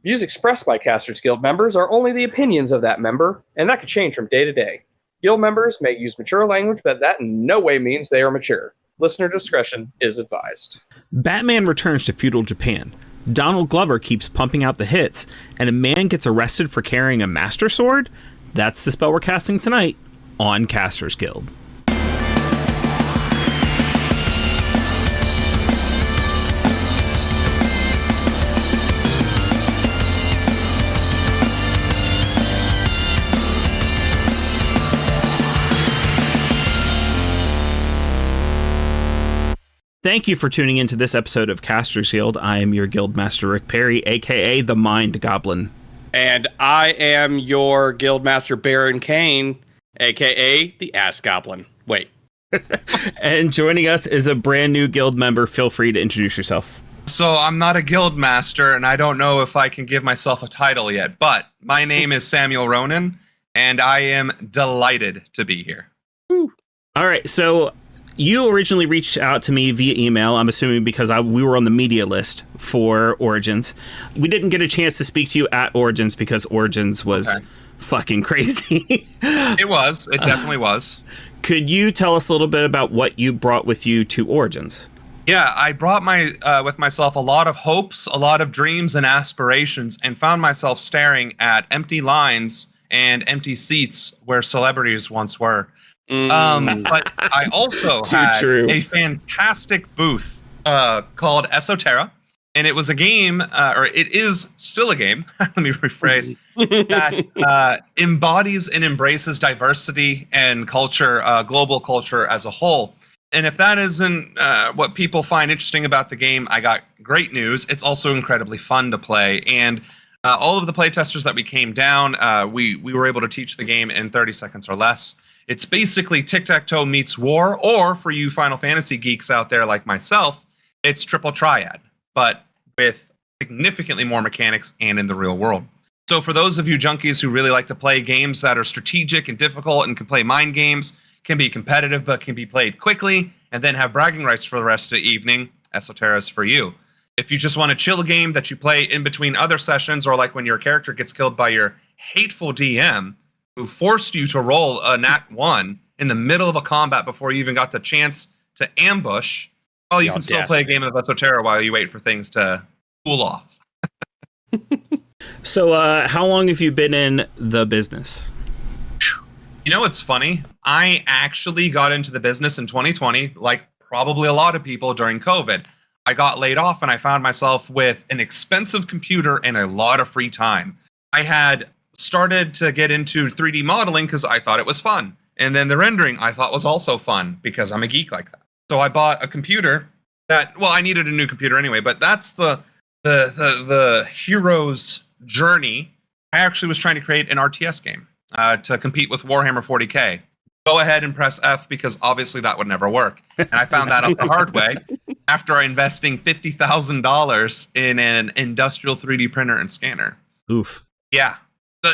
Views expressed by Casters Guild members are only the opinions of that member, and that could change from day to day. Guild members may use mature language, but that in no way means they are mature. Listener discretion is advised. Batman returns to feudal Japan. Donald Glover keeps pumping out the hits, and a man gets arrested for carrying a master sword? That's the spell we're casting tonight on Casters Guild. Thank you for tuning into this episode of Casters Guild. I am your Guildmaster Rick Perry, a.k.a. the Mind Goblin. And I am your Guildmaster Baron Kane, a.k.a. the Ass Goblin. Wait. And joining us is a brand new guild member. Feel free to introduce yourself. So I'm not a guild master, and I don't know if I can give myself a title yet, but my name is Samuel Ronan, and I am delighted to be here. All right, so you originally reached out to me via email, I'm assuming because we were on the media list for Origins. We didn't get a chance to speak to you at Origins because Origins was fucking crazy. It was. It definitely was. Could you tell us a little bit about what you brought with you to Origins? Yeah, I brought with myself a lot of hopes, a lot of dreams and aspirations, and found myself staring at empty lines and empty seats where celebrities once were. But I also had a fantastic booth called Esotera, and it was a game, or it is still a game, let me rephrase, that embodies and embraces diversity and culture, global culture as a whole. And if that isn't what people find interesting about the game, I got great news. It's also incredibly fun to play, and all of the playtesters that we came down, we were able to teach the game in 30 seconds or less. It's basically tic-tac-toe meets war, or for you Final Fantasy geeks out there like myself, it's Triple Triad, but with significantly more mechanics and in the real world. So for those of you junkies who really like to play games that are strategic and difficult and can play mind games, can be competitive but can be played quickly, and then have bragging rights for the rest of the evening, Esotera is for you. If you just want a chill game that you play in between other sessions, or like when your character gets killed by your hateful DM, who forced you to roll a nat 1 in the middle of a combat before you even got the chance to ambush, well, you can still play a game of Esotera while you wait for things to cool off. So, how long have you been in the business? You know, it's funny. I actually got into the business in 2020, like probably a lot of people during COVID. I got laid off and I found myself with an expensive computer and a lot of free time. I had started to get into 3D modeling because I thought it was fun. And then the rendering I thought was also fun because I'm a geek like that. So I bought a computer that, well, I needed a new computer anyway, but that's the hero's journey. I actually was trying to create an RTS game to compete with Warhammer 40K. Go ahead and press F because obviously that would never work. And I found that out the hard way after investing $50,000 in an industrial 3D printer and scanner. Oof. Yeah.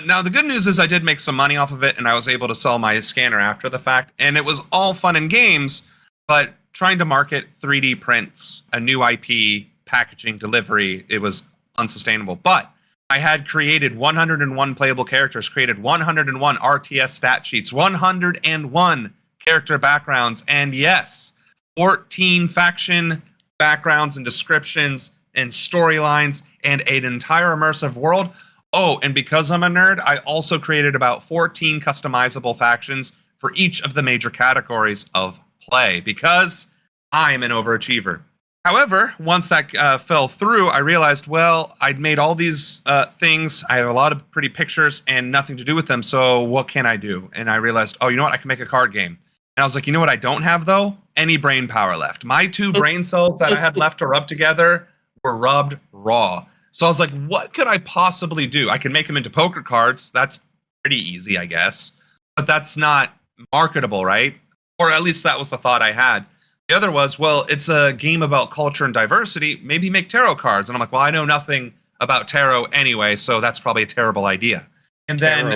Now, the good news is I did make some money off of it, and I was able to sell my scanner after the fact, and it was all fun and games, but trying to market 3D prints, a new IP, packaging, delivery, it was unsustainable. But I had created 101 playable characters, created 101 RTS stat sheets, 101 character backgrounds, and yes, 14 faction backgrounds and descriptions and storylines, and an entire immersive world. Oh, and because I'm a nerd, I also created about 14 customizable factions for each of the major categories of play, because I'm an overachiever. However, once that fell through, I realized, well, I'd made all these things. I have a lot of pretty pictures and nothing to do with them, so what can I do? And I realized, oh, you know what? I can make a card game. And I was like, you know what I don't have, though? Any brain power left. My 2 brain cells that I had left to rub together were rubbed raw. So I was like, what could I possibly do? I can make them into poker cards. That's pretty easy, I guess. But that's not marketable, right? Or at least that was the thought I had. The other was, well, it's a game about culture and diversity. Maybe make tarot cards. And I'm like, well, I know nothing about tarot anyway, so that's probably a terrible idea. And then,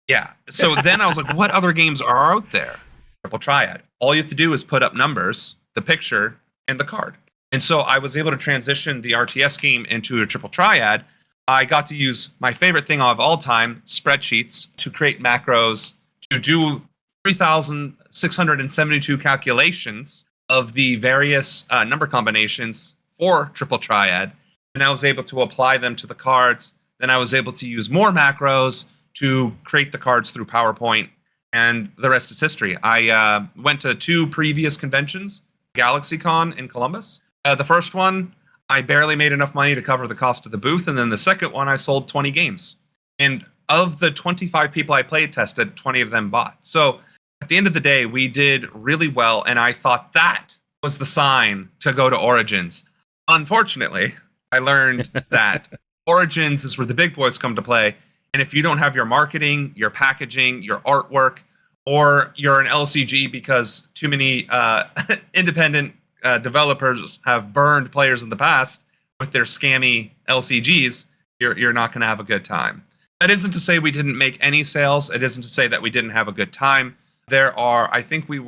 yeah. So then I was like, what other games are out there? Triple Triad. All you have to do is put up numbers, the picture, and the card. And so I was able to transition the RTS game into a Triple Triad I got to use my favorite thing of all time, spreadsheets, to create macros, to do 3,672 calculations of the various number combinations for Triple Triad. And I was able to apply them to the cards. Then I was able to use more macros to create the cards through PowerPoint. And the rest is history. I went to 2 previous conventions, GalaxyCon in Columbus. The first one, I barely made enough money to cover the cost of the booth. And then the second one, I sold 20 games. And of the 25 people I played tested, 20 of them bought. So at the end of the day, we did really well. And I thought that was the sign to go to Origins. Unfortunately, I learned that Origins is where the big boys come to play. And if you don't have your marketing, your packaging, your artwork, or you're an LCG because too many independent developers have burned players in the past with their scammy LCGs, you're not going to have a good time. That isn't to say we didn't make any sales. It isn't to say that we didn't have a good time. I think we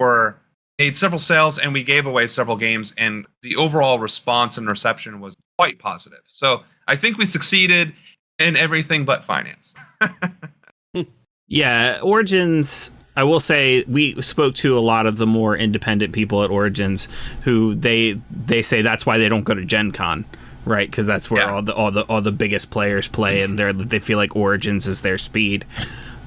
made several sales and we gave away several games, and the overall response and reception was quite positive. So I think we succeeded in everything but finance. Yeah, Origins, I will say we spoke to a lot of the more independent people at Origins who they say that's why they don't go to Gen Con, right? Because that's where all the biggest players play, and they feel like Origins is their speed.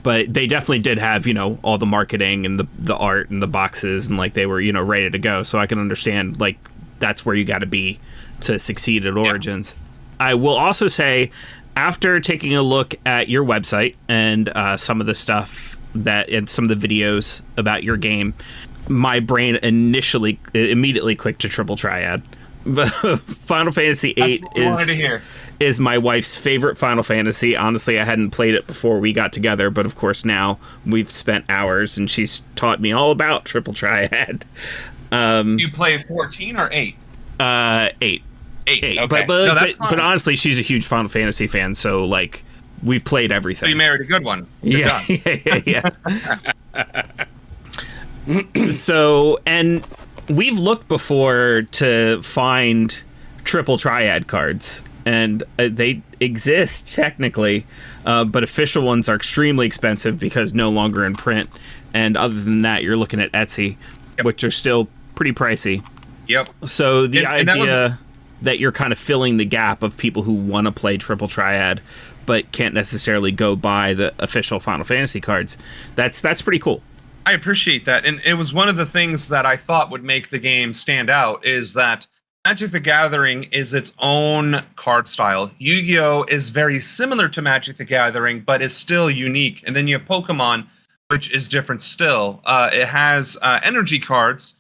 But they definitely did have, all the marketing and the art and the boxes, and like they were, ready to go. So I can understand like that's where you got to be to succeed at Origins. Yeah. I will also say, after taking a look at your website and some of the stuff and some of the videos about your game, my brain immediately clicked to Triple Triad. Final Fantasy VIII is my wife's favorite Final Fantasy. Honestly, I hadn't played it before we got together, but of course now we've spent hours and she's taught me all about Triple Triad. You play 14 or 8? 8. 8. Okay. But honestly, she's a huge Final Fantasy fan, so like we played everything. So you married a good one. Good yeah. So, and we've looked before to find Triple Triad cards, and they exist technically, but official ones are extremely expensive because no longer in print. And other than that, you're looking at Etsy, which are still pretty pricey. Yep. So the idea that you're kind of filling the gap of people who want to play Triple Triad but can't necessarily go buy the official Final Fantasy cards, that's pretty cool. I appreciate that. And it was one of the things that I thought would make the game stand out is that Magic the Gathering is its own card style. Yu-Gi-Oh! Is very similar to Magic the Gathering, but is still unique. And then you have Pokemon, which is different still. It has energy cards.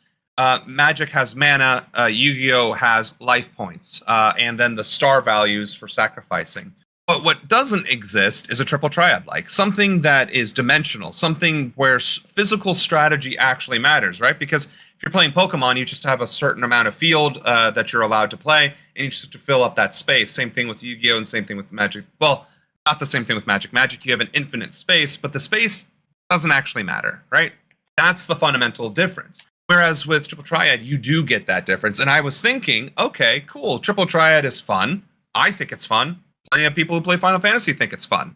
Magic has mana. Yu-Gi-Oh! Has life points. And then the star values for sacrificing. But what doesn't exist is a Triple Triad, like something that is dimensional, something where physical strategy actually matters, right? Because if you're playing Pokemon, you just have a certain amount of field that you're allowed to play, and you just have to fill up that space. Same thing with Yu-Gi-Oh! And same thing with Magic. Well, not the same thing with Magic. Magic, you have an infinite space, but the space doesn't actually matter, right? That's the fundamental difference. Whereas with Triple Triad, you do get that difference. And I was thinking, okay, cool, Triple Triad is fun. I think it's fun. Plenty of people who play Final Fantasy think it's fun.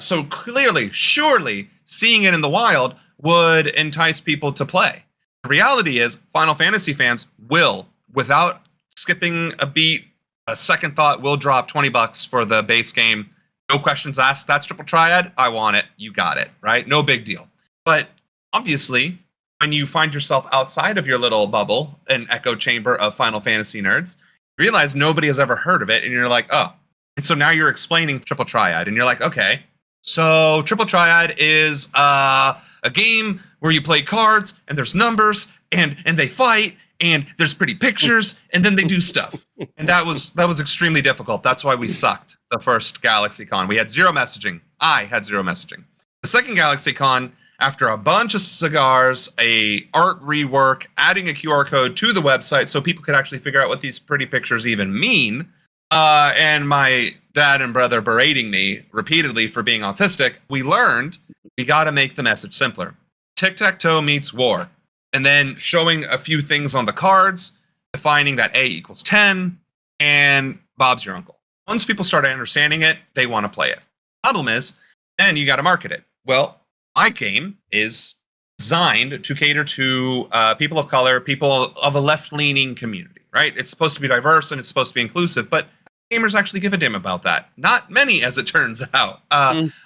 So clearly, surely, seeing it in the wild would entice people to play. The reality is, Final Fantasy fans will, without skipping a beat, a second thought, will drop $20 for the base game. No questions asked. That's Triple Triad. I want it. You got it, right? No big deal. But obviously, when you find yourself outside of your little bubble, an echo chamber of Final Fantasy nerds, you realize nobody has ever heard of it, and you're like, oh. And so now you're explaining Triple Triad, and you're like, okay, so Triple Triad is a game where you play cards, and there's numbers, and they fight, and there's pretty pictures, and then they do stuff. And that was extremely difficult. That's why we sucked the first GalaxyCon. We had zero messaging. I had zero messaging. The second GalaxyCon, after a bunch of cigars, a art rework, adding a QR code to the website so people could actually figure out what these pretty pictures even mean, and my dad and brother berating me repeatedly for being autistic, we learned we got to make the message simpler. Tic-tac-toe meets war. And then showing a few things on the cards, defining that A equals 10, and Bob's your uncle. Once people start understanding it, they want to play it. Problem is, then you got to market it. Well, my game is designed to cater to people of color, people of a left-leaning community, right? It's supposed to be diverse and it's supposed to be inclusive, but gamers actually give a damn about that. Not many, as it turns out.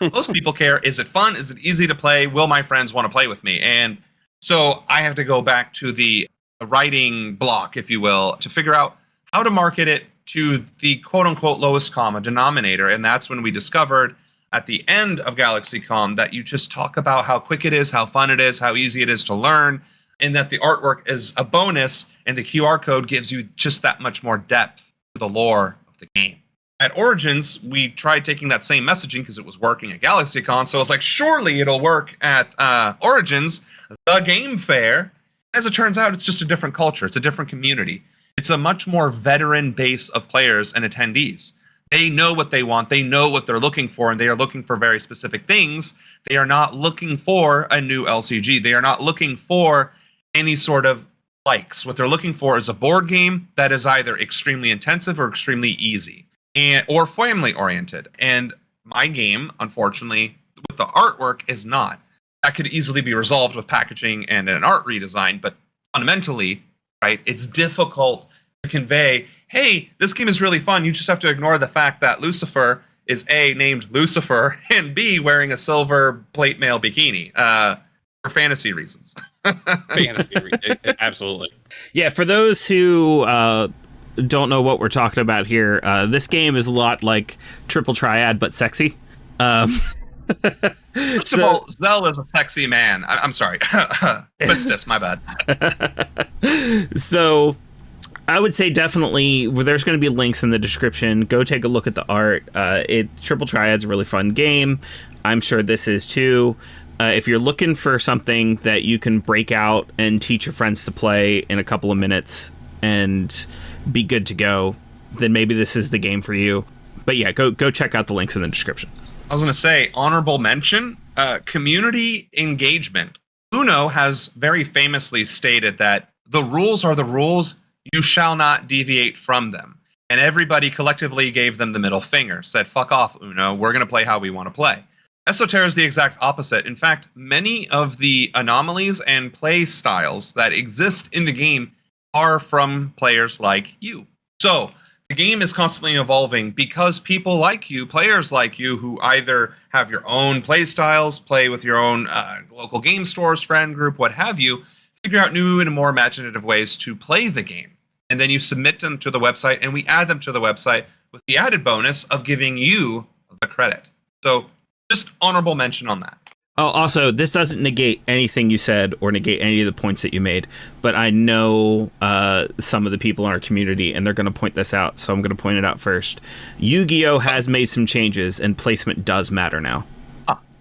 Most people care, is it fun? Is it easy to play? Will my friends want to play with me? And so I have to go back to the writing block, if you will, to figure out how to market it to the quote-unquote lowest common denominator. And that's when we discovered at the end of GalaxyCon that you just talk about how quick it is, how fun it is, how easy it is to learn, and that the artwork is a bonus, and the QR code gives you just that much more depth to the lore of the game. At Origins, we tried taking that same messaging because it was working at GalaxyCon, so I was like, surely it'll work at Origins, the game fair. As it turns out, it's just a different culture. It's a different community. It's a much more veteran base of players and attendees. They know what they want. They know what they're looking for, and they are looking for very specific things. They are not looking for a new LCG. They are not looking for any sort of likes. What they're looking for is a board game that is either extremely intensive or extremely easy, or family-oriented. And my game, unfortunately, with the artwork, is not. That could easily be resolved with packaging and an art redesign, but fundamentally, right, it's difficult to convey, hey, this game is really fun. You just have to ignore the fact that Lucifer is A, named Lucifer, and B, wearing a silver plate mail bikini for fantasy reasons. Absolutely. Yeah, for those who don't know what we're talking about here, this game is a lot like Triple Triad, but sexy. First of all, Zell is a sexy man. I'm sorry. Quistis, my bad. So I would say definitely there's going to be links in the description. Go take a look at the art. Triple Triad's a really fun game. I'm sure this is too. If you're looking for something that you can break out and teach your friends to play in a couple of minutes and be good to go, then maybe this is the game for you. But yeah, go check out the links in the description. I was going to say, honorable mention, community engagement. Uno has very famously stated that the rules are the rules, you shall not deviate from them. And everybody collectively gave them the middle finger, said, fuck off, Uno, we're going to play how we want to play. Esotera is the exact opposite. In fact, many of the anomalies and play styles that exist in the game are from players like you. So the game is constantly evolving because people like you, players like you, who either have your own play styles, play with your own local game stores, friend group, what have you, figure out new and more imaginative ways to play the game. And then you submit them to the website, and we add them to the website with the added bonus of giving you the credit. So just honorable mention on that. Oh, also, this doesn't negate anything you said or negate any of the points that you made, but I know some of the people in our community, and they're going to point this out, so I'm going to point it out first. Yu-Gi-Oh! Has made some changes, and placement does matter now.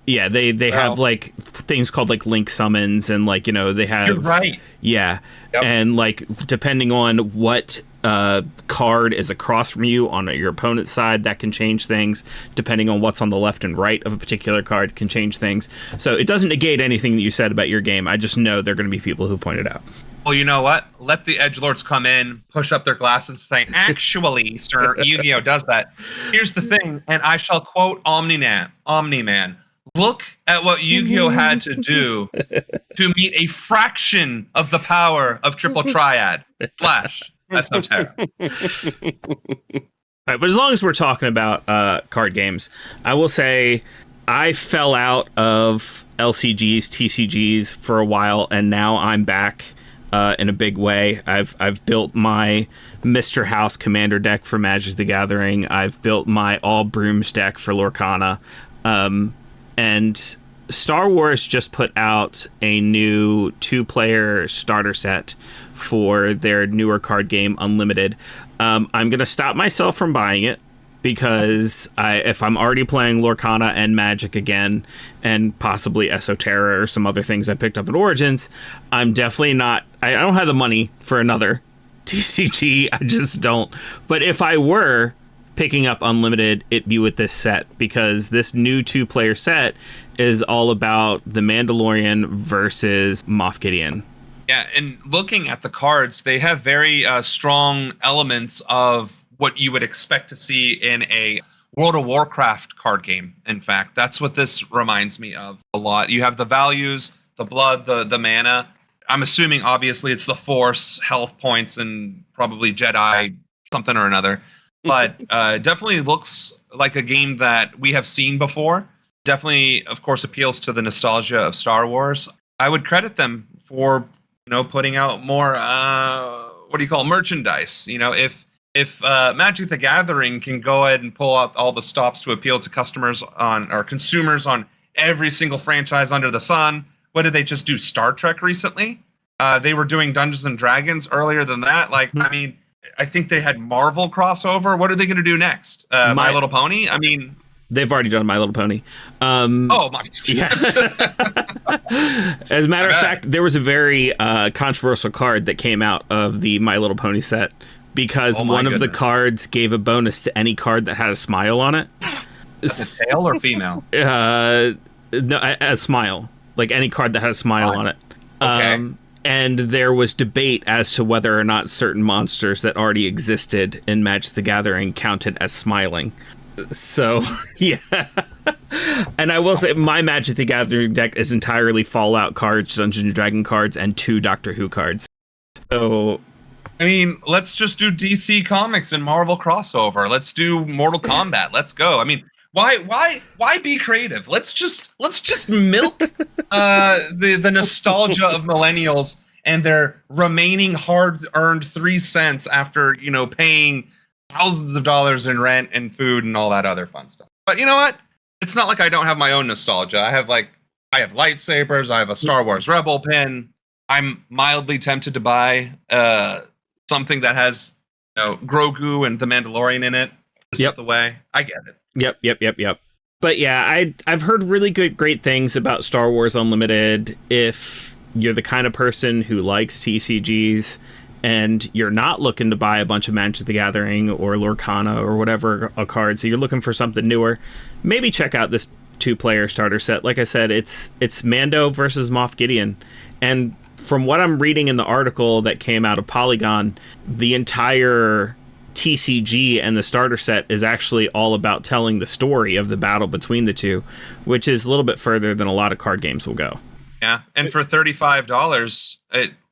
Yeah, they have like things called like link summons, and like, you know, they have. You're right. Yeah, yep. And like depending on what card is across from you on your opponent's side, that can change things. Depending on what's on the left and right of a particular card, can change things. So it doesn't negate anything that you said about your game. I just know there are going to be people who point it out. Well, you know what? Let the edgelords come in, push up their glasses, and say, actually, sir, Yu-Gi-Oh! Does that. Here's the thing, and I shall quote Omni-Man. Look at what Yu-Gi-Oh! Had to do to meet a fraction of the power of Triple Triad / Esotera. All right, but as long as we're talking about card games, I will say I fell out of LCGs, TCGs for a while, and now I'm back in a big way. I've built my Mr. House Commander deck for Magic the Gathering. I've built my All Brooms deck for Lorcana. And Star Wars just put out a new 2-player starter set for their newer card game, Unlimited. I'm going to stop myself from buying it because if I'm already playing Lorcana and Magic again, and possibly Esotera or some other things I picked up at Origins, I'm definitely not... I don't have the money for another TCG. I just don't. But if I were picking up Unlimited, it'd be with this set, because this new 2-player set is all about the Mandalorian versus Moff Gideon. Yeah, and looking at the cards, they have very strong elements of what you would expect to see in a World of Warcraft card game. In fact, that's what this reminds me of a lot. You have the values, the blood, the mana. I'm assuming, obviously, it's the Force, health points, and probably Jedi something or another. But definitely looks like a game that we have seen before. Definitely, of course, appeals to the nostalgia of Star Wars. I would credit them for, putting out more, merchandise. If Magic the Gathering can go ahead and pull out all the stops to appeal to customers or consumers on every single franchise under the sun. What did they just do? Star Trek recently? They were doing Dungeons and Dragons earlier than that. I think they had Marvel crossover. What are they going to do next? My Little Pony? They've already done My Little Pony. Oh my! Yeah. As a matter of fact, there was a very controversial card that came out of the My Little Pony set because one of the cards gave a bonus to any card that had a smile on it. Is it male or female? No, a smile. Like any card that had a smile on it. Okay. And there was debate as to whether or not certain monsters that already existed in Magic the Gathering counted as smiling. So, yeah. And I will say my Magic the Gathering deck is entirely Fallout cards, Dungeons and Dragon cards, and 2 Doctor Who cards. So, let's just do DC Comics and Marvel crossover. Let's do Mortal Kombat. Let's go. Why be creative? Let's just milk the nostalgia of millennials and their remaining hard-earned 3 cents after paying thousands of dollars in rent and food and all that other fun stuff. But you know what? It's not like I don't have my own nostalgia. I have lightsabers. I have a Star Wars Rebel pin. I'm mildly tempted to buy something that has Grogu and the Mandalorian in it. This is the way. I get it. Yep. But yeah, I've heard really great things about Star Wars Unlimited. If you're the kind of person who likes TCGs and you're not looking to buy a bunch of Magic the Gathering or Lorcana or whatever a card, so you're looking for something newer, maybe check out this 2-player starter set. Like I said, it's Mando versus Moff Gideon, and from what I'm reading in the article that came out of Polygon, the entire TCG and the starter set is actually all about telling the story of the battle between the two, which is a little bit further than a lot of card games will go. Yeah, and for $35,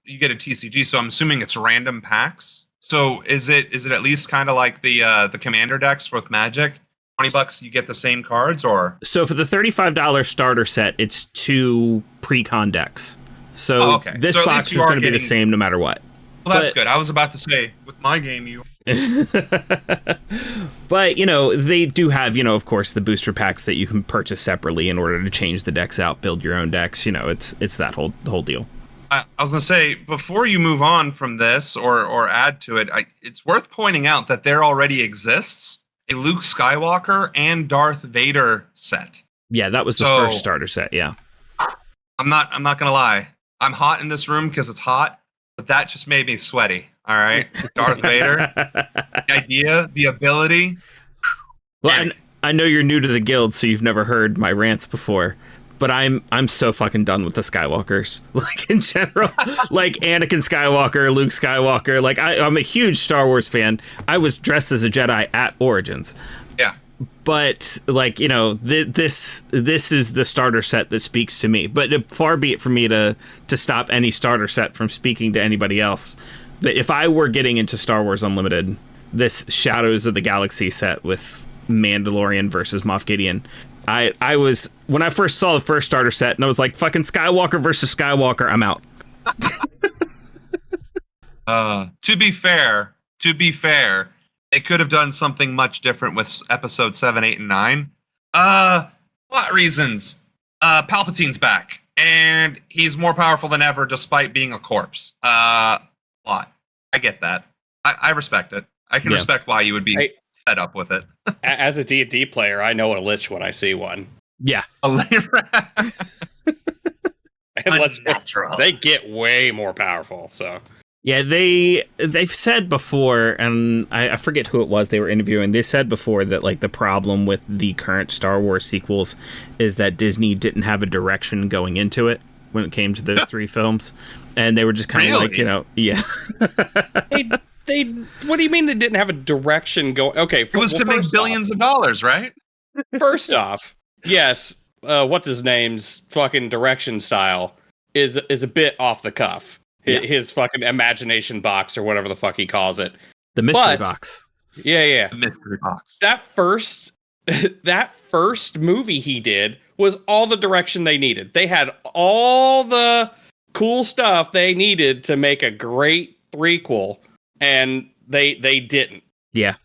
you get a TCG, so I'm assuming it's random packs. So is it at least kind of like the Commander decks with Magic? $20 you get the same cards, or? So for the $35 starter set, it's 2 pre-con decks. So this box is going to be the same no matter what. Well, that's good. I was about to say, with my game, you... But, they do have, of course, the booster packs that you can purchase separately in order to change the decks out, build your own decks. It's that whole deal. I was going to say, before you move on from this or add to it, it's worth pointing out that there already exists a Luke Skywalker and Darth Vader set. Yeah, that was the first starter set, yeah. I'm not going to lie. I'm hot in this room because it's hot, but that just made me sweaty, all right? Darth Vader, the idea, the ability. Well, I know you're new to the guild, so you've never heard my rants before. But I'm so fucking done with the Skywalkers, like in general, like Anakin Skywalker, Luke Skywalker. Like I'm a huge Star Wars fan. I was dressed as a Jedi at Origins. Yeah. But this is the starter set that speaks to me. But far be it for me to stop any starter set from speaking to anybody else. But if I were getting into Star Wars Unlimited, this Shadows of the Galaxy set with Mandalorian versus Moff Gideon. I was, when I first saw the first starter set, and I was like, fucking Skywalker versus Skywalker, I'm out. To be fair, they could have done something much different with episode 7, 8, and 9. Plot reasons. Palpatine's back, and he's more powerful than ever despite being a corpse. Plot. I get that. I respect it. I can respect why you would be fed up with it. As a D&D player, I know a lich when I see one. Yeah. They get way more powerful, so. Yeah, they've said before, and I forget who it was they were interviewing, they said before that like the problem with the current Star Wars sequels is that Disney didn't have a direction going into it when it came to those 3 films. And they were just kind of like, yeah. They. What do you mean they didn't have a direction going? Okay, It was to make billions of dollars, right? First off, yes. What's his name's fucking direction style is a bit off the cuff. His fucking imagination box or whatever the fuck he calls it. The mystery box. Yeah. The mystery box. That first movie he did was all the direction they needed. They had all the cool stuff they needed to make a great threequel, and they didn't. Yeah.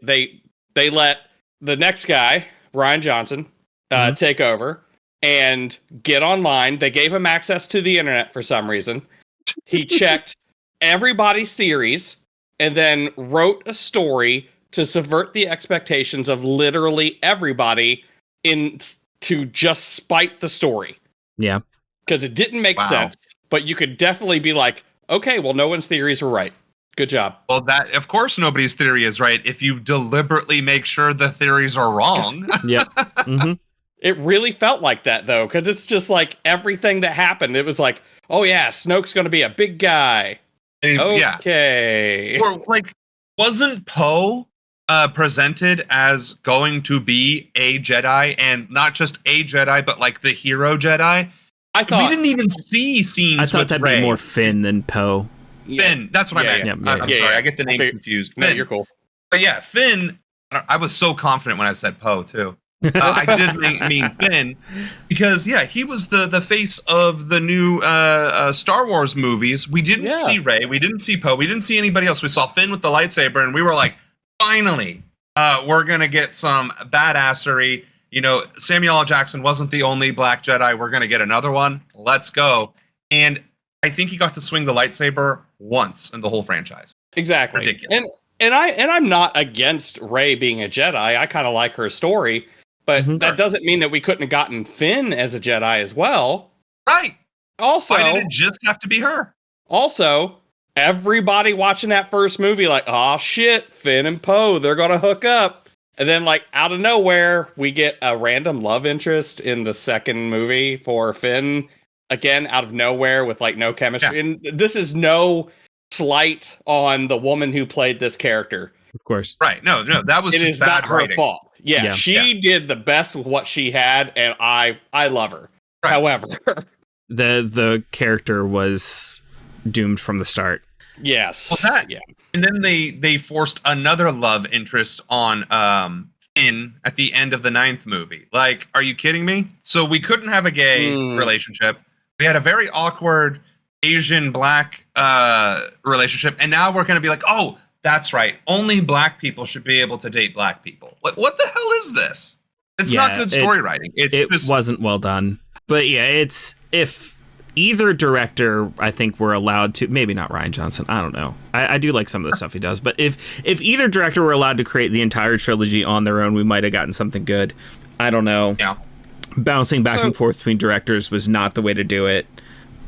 They let the next guy, Ryan Johnson, take over and get online. They gave him access to the internet for some reason. He checked everybody's theories and then wrote a story to subvert the expectations of literally everybody to just spite the story. Yeah. Because it didn't make sense, but you could definitely be like, okay, well, no one's theories were right. Good job. Well, that of course nobody's theory is right if you deliberately make sure the theories are wrong. Yeah. Mm-hmm. It really felt like that, though, because it's just like everything that happened. It was like, oh, yeah, Snoke's going to be a big guy. Okay. Or, like, wasn't Poe presented as going to be a Jedi, and not just a Jedi, but like the hero Jedi? I thought we didn't even see scenes. I thought with that'd Rey. be more Finn than Poe. Finn, that's what I meant. I'm sorry, I get the name confused. No, Finn. you're cool. But yeah, Finn. I was so confident when I said Poe too. I did mean Finn because he was the face of the new Star Wars movies. We didn't see Rey, we didn't see Poe, we didn't see anybody else. We saw Finn with the lightsaber, and we were like, finally, we're gonna get some badassery. You know, Samuel L. Jackson wasn't the only Black Jedi. We're gonna get another one. Let's go. And I think he got to swing the lightsaber once in the whole franchise. Exactly. Ridiculous. And I'm not against Rey being a Jedi. I kind of like her story. But that doesn't mean that we couldn't have gotten Finn as a Jedi as well. Right. Also, why did it just have to be her? Also, everybody watching that first movie, like, oh shit, Finn and Poe, they're gonna hook up. And then, like, out of nowhere, we get a random love interest in the second movie for Finn. Again, out of nowhere with like no chemistry. Yeah. And this is no slight on the woman who played this character. Of course. Right. No, that was just bad writing. Her fault. Yeah, she did the best with what she had, and I love her. Right. However, the character was doomed from the start. Yes. Well, and then they forced another love interest on Finn at the end of the 9th movie. Like, are you kidding me? So we couldn't have a gay relationship. We had a very awkward Asian Black relationship, and now we're going to be like, oh, that's right. Only Black people should be able to date Black people. What the hell is this? It's not good story writing. It just wasn't well done. But yeah, it's if either director, I think we're allowed to, maybe not Ryan Johnson, I don't know. I do like some of the stuff he does, but if either director were allowed to create the entire trilogy on their own, we might have gotten something good. I don't know. Yeah. Bouncing back and forth between directors was not the way to do it.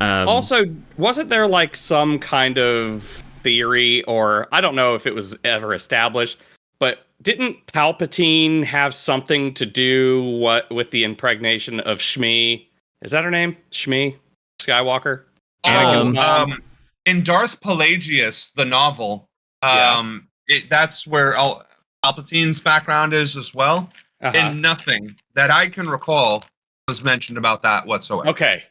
Also, wasn't there like some kind of theory, or I don't know if it was ever established, but didn't Palpatine have something to do with the impregnation of Shmi? Is that her name? Shmi Skywalker? In Darth Pelagius, the novel, that's where Palpatine's background is as well. And nothing that I can recall was mentioned about that whatsoever. Okay,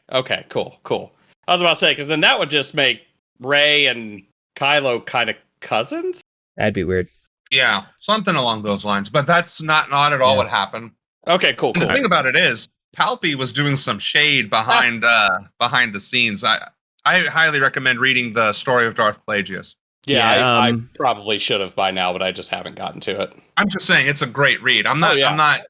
cool. I was about to say, because then that would just make Rey and Kylo kind of cousins? That'd be weird. Yeah, something along those lines. But that's not at all what happened. Okay, cool. The thing about it is, Palpy was doing some shade behind the scenes. I highly recommend reading the story of Darth Pelagius. Yeah, I probably should have by now, but I just haven't gotten to it. I'm just saying it's a great read. I'm not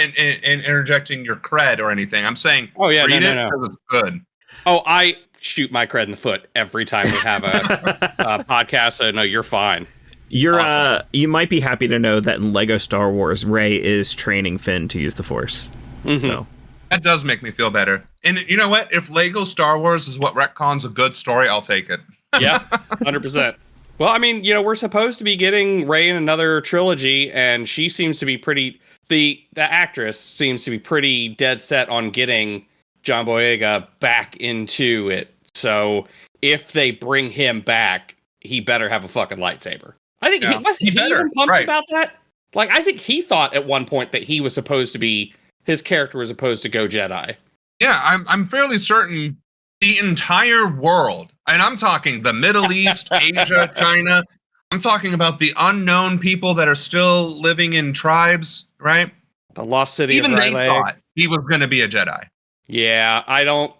interjecting your cred or anything. I'm saying read it because it's good. Oh, I shoot my cred in the foot every time we have a podcast, so no, you're fine. You might be happy to know that in Lego Star Wars, Rey is training Finn to use the Force. Mm-hmm. So that does make me feel better. And you know what? If Lego Star Wars is what retcons a good story, I'll take it. Yeah, 100%. Well, I mean, we're supposed to be getting Rey in another trilogy, and she seems to be pretty. The actress seems to be pretty dead set on getting John Boyega back into it. So if they bring him back, he better have a fucking lightsaber. I think Yeah, he better, even pumped right. about that. Like, I think he thought at one point that he was supposed to be, his character was supposed to go Jedi. Yeah, I'm fairly certain the entire world, and I'm talking the Middle East, Asia, China. I'm talking about the unknown people that are still living in tribes, right? The Lost City Even of they R'yeh. thought he was going to be a Jedi. Yeah, I don't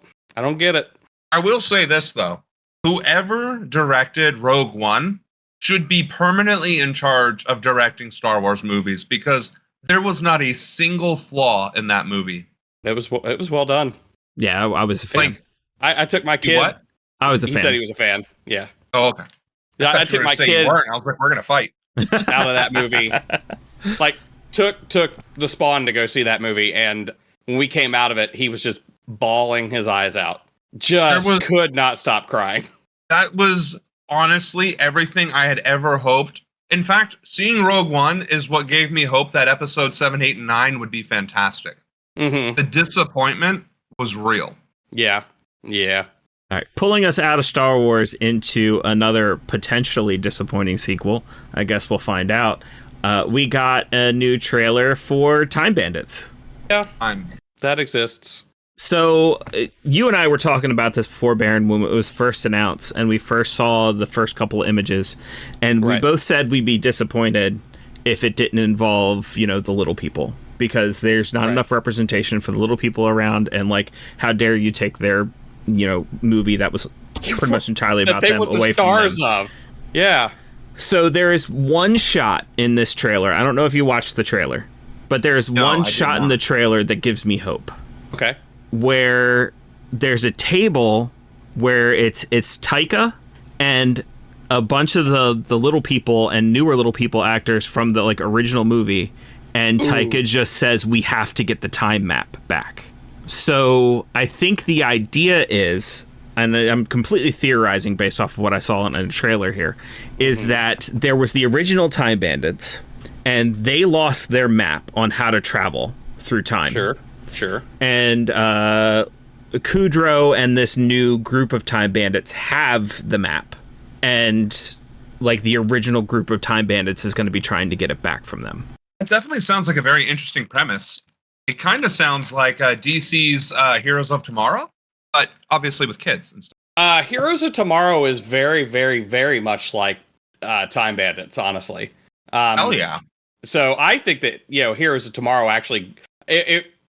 get it. I will say this though: whoever directed Rogue One should be permanently in charge of directing Star Wars movies because there was not a single flaw in that movie. It was well done. Yeah, I was a fan. Like, I took my kid. what? I was a He fan. said he was a fan. Yeah. Oh, okay. Yeah, I thought you took were my saying you kid weren't. I was like, we're gonna fight. out of that movie. Like, took the Spawn to go see that movie, and when we came out of it, he was just bawling his eyes out. Just could not stop crying. That was honestly everything I had ever hoped. In fact, seeing Rogue One is what gave me hope that episode 7, 8, and 9 would be fantastic. Mm-hmm. The disappointment was real. Yeah. Yeah. All right, pulling us out of Star Wars into another potentially disappointing sequel. I guess we'll find out. We got a new trailer for Time Bandits. Yeah. That exists. So you and I were talking about this before, Baron, when it was first announced, and we first saw the first couple of images, and we both said we'd be disappointed if it didn't involve, the little people, because there's not enough representation for the little people around, and like, how dare you take their, movie that was pretty much entirely about them away from them. Yeah. So there is one shot in this trailer. I don't know if you watched the trailer, but there is one shot in the trailer that gives me hope. Okay. Where there's a table where it's Taika and a bunch of the little people and newer little people actors from the original movie, and Taika just says we have to get the time map back. So I think the idea is, and I'm completely theorizing based off of what I saw in a trailer here, is that there was the original Time Bandits and they lost their map on how to travel through time. Sure. And Kudrow and this new group of Time Bandits have the map. And the original group of Time Bandits is going to be trying to get it back from them. It definitely sounds like a very interesting premise. It kind of sounds like DC's Heroes of Tomorrow, but obviously with kids and stuff. Heroes of Tomorrow is very, very, very much like Time Bandits, honestly. Hell yeah. So I think that, Heroes of Tomorrow actually...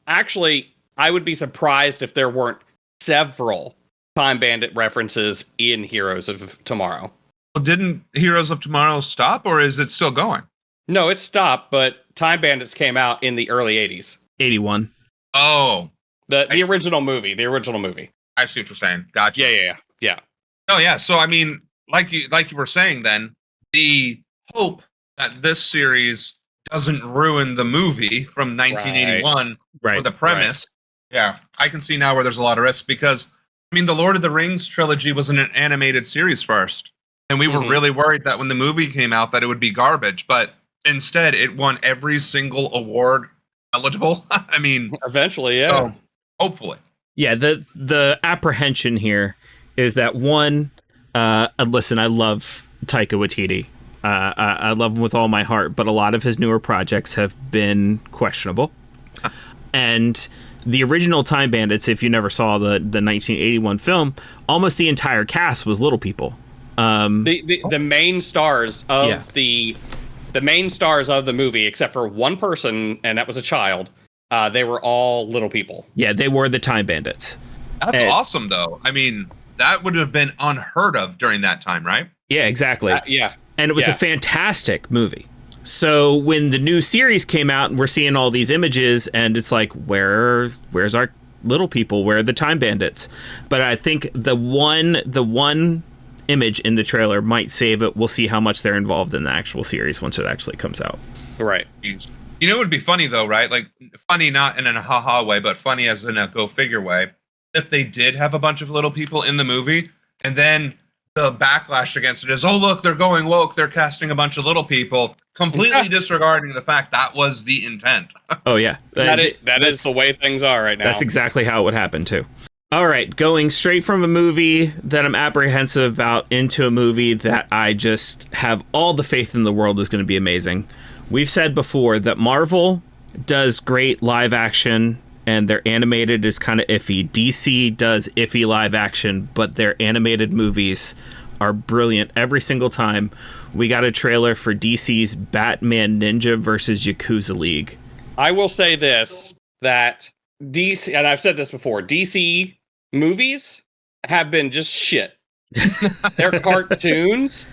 Actually, I would be surprised if there weren't several Time Bandit references in Heroes of Tomorrow. Well, didn't Heroes of Tomorrow stop, or is it still going? No, it stopped, but Time Bandits came out in the early 80s. 81. Oh. The original movie. The original movie. I see what you're saying. Gotcha. Yeah. Oh, yeah. So, I mean, like you were saying then, the hope that this series doesn't ruin the movie from 1981 or the premise. Right. Yeah, I can see now where there's a lot of risk because, the Lord of the Rings trilogy was an animated series first. And we were really worried that when the movie came out that it would be garbage. But instead, it won every single award eligible. Eventually, yeah. So, hopefully. Yeah, the apprehension here is that one, listen, I love Taika Waititi. I love him with all my heart, but a lot of his newer projects have been questionable. And the original Time Bandits, if you never saw the 1981 film, almost the entire cast was little people. The main stars of the main stars of the movie, except for one person, and that was a child, they were all little people. Yeah, they were the Time Bandits. That's awesome, though. That would have been unheard of during that time, right? Yeah, exactly. Yeah. And it was a fantastic movie. So when the new series came out and we're seeing all these images and it's like, where's our little people? Where are the Time Bandits? But I think the one image in the trailer might save it. We'll see how much they're involved in the actual series once it actually comes out. Right. It would be funny though, right? Funny not in a ha-ha way, but funny as in a go figure way. If they did have a bunch of little people in the movie and then the backlash against it is, oh, look, they're going woke. They're casting a bunch of little people, completely disregarding the fact that was the intent. Oh, yeah. That is the way things are right now. That's exactly how it would happen, too. All right, going straight from a movie that I'm apprehensive about into a movie that I just have all the faith in the world is going to be amazing. We've said before that Marvel does great live action and their animated is kind of iffy. DC does iffy live action, but their animated movies are brilliant every single time. We got a trailer for DC's Batman Ninja versus Yakuza League. I will say this, that DC, and I've said this before, DC movies have been just shit. Their cartoons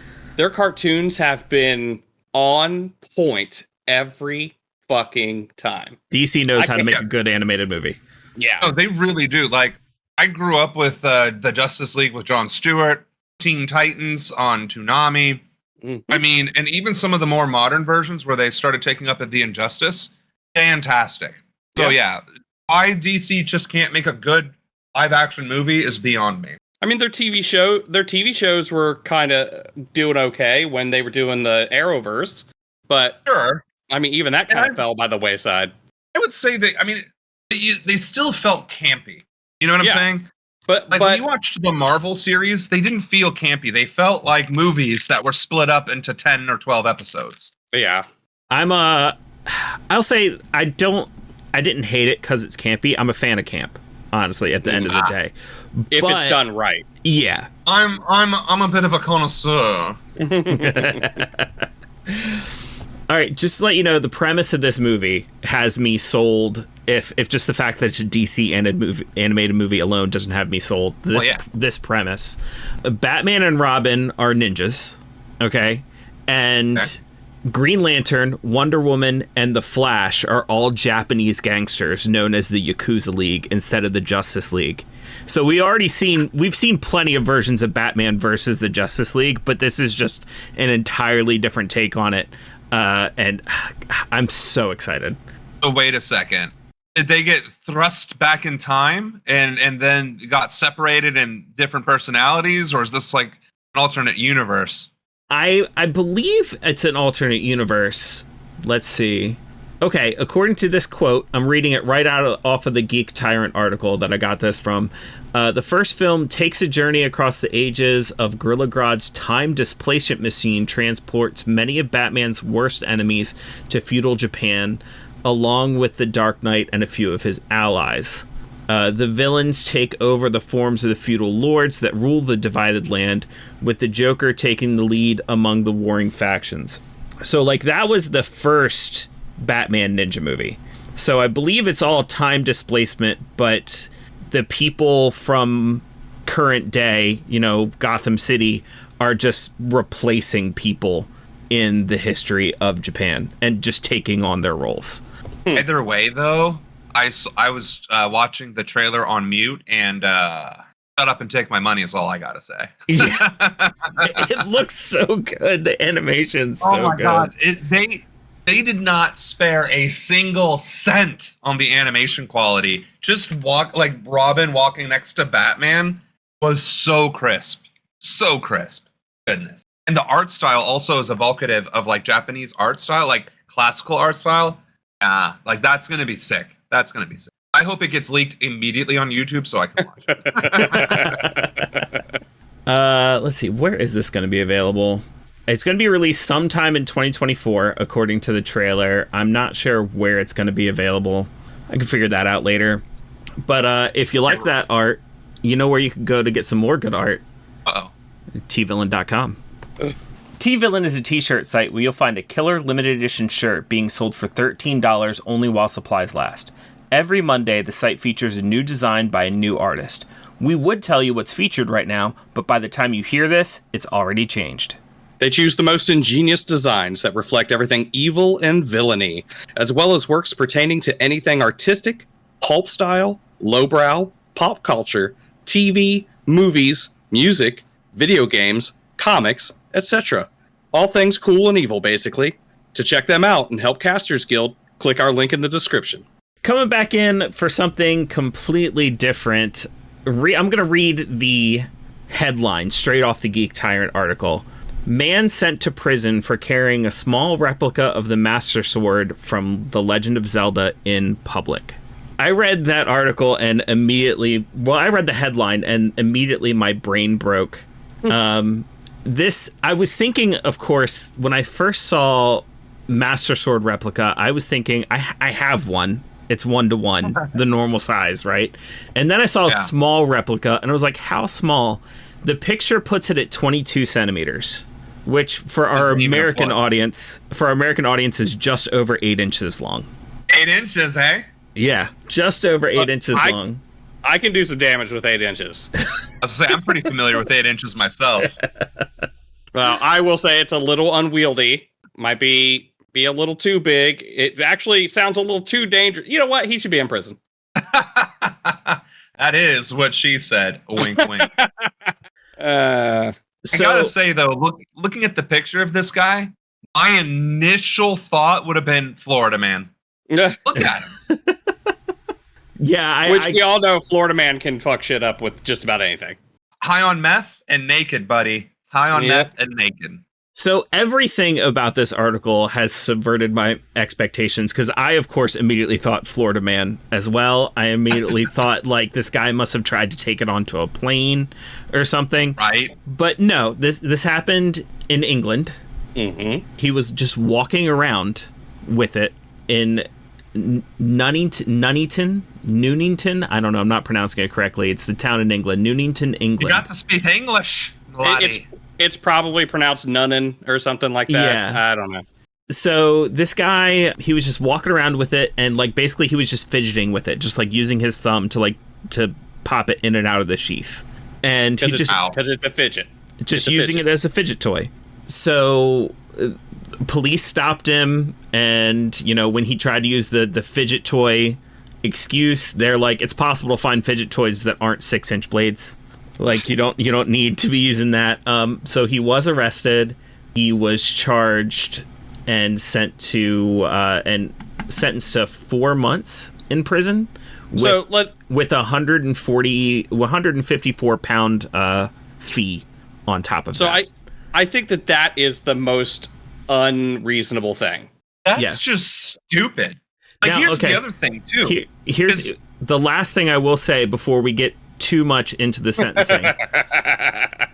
have been on point every fucking time. DC knows how to make a good animated movie. Yeah. Oh, they really do. Like, I grew up with the Justice League with Jon Stewart, Teen Titans on Toonami. Mm-hmm. I mean, and even some of the more modern versions where they started taking up at the Injustice, fantastic. So yeah, why DC just can't make a good live action movie is beyond me. I mean, their TV shows were kind of doing okay when they were doing the Arrowverse, but Sure. I mean, even that kind of fell by the wayside. I would say they still felt campy. You know what I'm saying? But when you watched the Marvel series, they didn't feel campy. They felt like movies that were split up into 10 or 12 episodes. Yeah. I'll say I didn't hate it because it's campy. I'm a fan of camp, honestly, at the end of the day. If it's done right. Yeah. I'm a bit of a connoisseur. All right, just to let you know, the premise of this movie has me sold. If just the fact that it's a DC animated movie alone doesn't have me sold. This premise, Batman and Robin are ninjas, okay, and Green Lantern, Wonder Woman, and the Flash are all Japanese gangsters known as the Yakuza League instead of the Justice League. So we've seen plenty of versions of Batman versus the Justice League, but this is just an entirely different take on it. And I'm so excited. So wait a second. Did they get thrust back in time and then got separated in different personalities, or is this like an alternate universe? I believe it's an alternate universe. Let's see. Okay, according to this quote, I'm reading it right off of the Geek Tyrant article that I got this from. The first film takes a journey across the ages of Gorilla Grodd's time displacement machine transports many of Batman's worst enemies to feudal Japan, along with the Dark Knight and a few of his allies. The villains take over the forms of the feudal lords that rule the divided land, with the Joker taking the lead among the warring factions. So, like, that was the first Batman Ninja movie. So I believe it's all time displacement, but the people from current day, Gotham City, are just replacing people in the history of Japan and just taking on their roles. Either way, though, I was watching the trailer on mute, and shut up and take my money is all I gotta say. Yeah. It looks so good. The animation's so good. Oh my God. They did not spare a single cent on the animation quality. Just Robin walking next to Batman was so crisp. So crisp. Goodness. And the art style also is evocative of like Japanese art style, like classical art style. Like that's going to be sick. That's going to be sick. I hope it gets leaked immediately on YouTube so I can watch it. Let's see. Where is this going to be available? It's going to be released sometime in 2024, according to the trailer. I'm not sure where it's going to be available. I can figure that out later. But if you like that art, you know where you can go to get some more good art. Uh-oh. tvillain.com. Tvillain is a t-shirt site where you'll find a killer limited edition shirt being sold for $13 only while supplies last. Every Monday, the site features a new design by a new artist. We would tell you what's featured right now, but by the time you hear this, it's already changed. They choose the most ingenious designs that reflect everything evil and villainy, as well as works pertaining to anything artistic, pulp style, lowbrow, pop culture, TV, movies, music, video games, comics, etc. All things cool and evil, basically. To check them out and help Casters Guild, click our link in the description. Coming back in for something completely different, I'm going to read the headline straight off the Geek Tyrant article. Man sent to prison for carrying a small replica of the Master Sword from The Legend of Zelda in public. I read that article and immediately, I read the headline and immediately my brain broke. I was thinking, of course, when I first saw Master Sword replica, I was thinking, I have one. It's 1-to-1, the normal size, right? And then I saw a small replica, and I was like, how small? The picture puts it at 22 centimeters, which for our American audience, is just over 8 inches long. 8 inches, eh? Yeah, just over 8 inches long. I can do some damage with 8 inches. I was gonna say, I'm pretty familiar with 8 inches myself. Well, I will say it's a little unwieldy. Might be a little too big. It actually sounds a little too dangerous. You know what? He should be in prison. That is what she said. Wink, wink. So, I gotta say though, looking at the picture of this guy, my initial thought would have been Florida man. Look at him. Yeah, we all know Florida man can fuck shit up with just about anything. High on meth and naked, buddy. High on meth and naked. So everything about this article has subverted my expectations because I, of course, immediately thought Florida man as well. I immediately thought, like, this guy must have tried to take it onto a plane or something. Right. But no, this happened in England. Mm-hmm. He was just walking around with it in Nuneaton. I don't know. I'm not pronouncing it correctly. It's the town in England. Nuneaton, England. You got to speak English, laddie. It's probably pronounced Nunnan or something like that. Yeah. I don't know. So this guy, he was just walking around with it, and like basically he was just fidgeting with it, just like using his thumb to pop it in and out of the sheath. And he just because it's a fidget. Just using it as a fidget toy. So police stopped him, and when he tried to use the fidget toy excuse, they're like, it's possible to find fidget toys that aren't 6-inch blades. Like you don't need to be using that. So he was arrested. He was charged and sentenced to 4 months in prison. With a 154 pound fee on top of that. So I think that is the most unreasonable thing. That's just stupid. Like, here's the other thing too. Here's the last thing I will say before we get too much into the sentencing.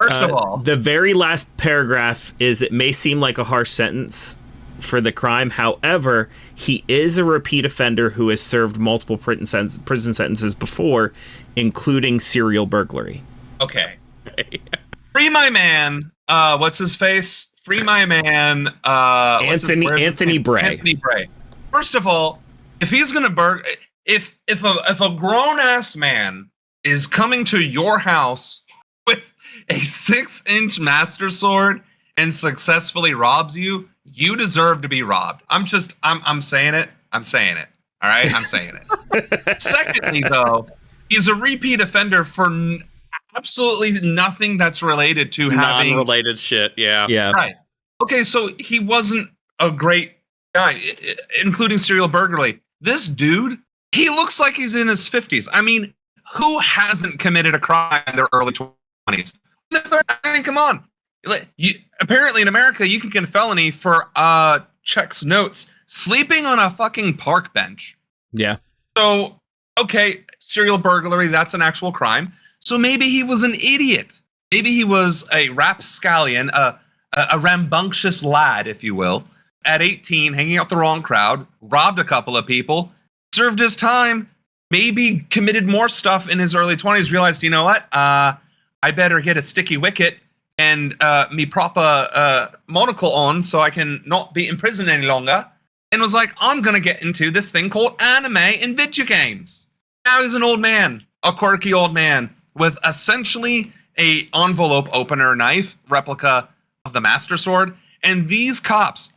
First of all, the very last paragraph is, it may seem like a harsh sentence for the crime. However, he is a repeat offender who has served multiple prison sentences before, including serial burglary. Okay. Free my man. What's his face? Free my man. Anthony Bray. Anthony Bray. First of all, if he's gonna if a grown ass man is coming to your house with a 6-inch Master Sword and successfully robs you, you deserve to be robbed. I'm saying it. I'm saying it. All right? I'm saying it. Secondly, though, he's a repeat offender for absolutely nothing that's related to having... Non-related shit, yeah. Yeah. Right. Okay, so he wasn't a great guy, including serial burglary. This dude, he looks like he's in his 50s. I mean, who hasn't committed a crime in their early 20s? I mean, come on. Apparently in America, you can get a felony for, checks notes, sleeping on a fucking park bench. Yeah. So, okay, serial burglary, that's an actual crime. So maybe he was an idiot. Maybe he was a rapscallion, a rambunctious lad, if you will, at 18, hanging out the wrong crowd, robbed a couple of people, served his time, maybe committed more stuff in his early 20s, realized, you know what, I better get a sticky wicket and me proper monocle on so I can not be in prison any longer, and was like, I'm going to get into this thing called anime and video games. Now he's an old man, a quirky old man, with essentially a envelope opener knife replica of the Master Sword, and these cops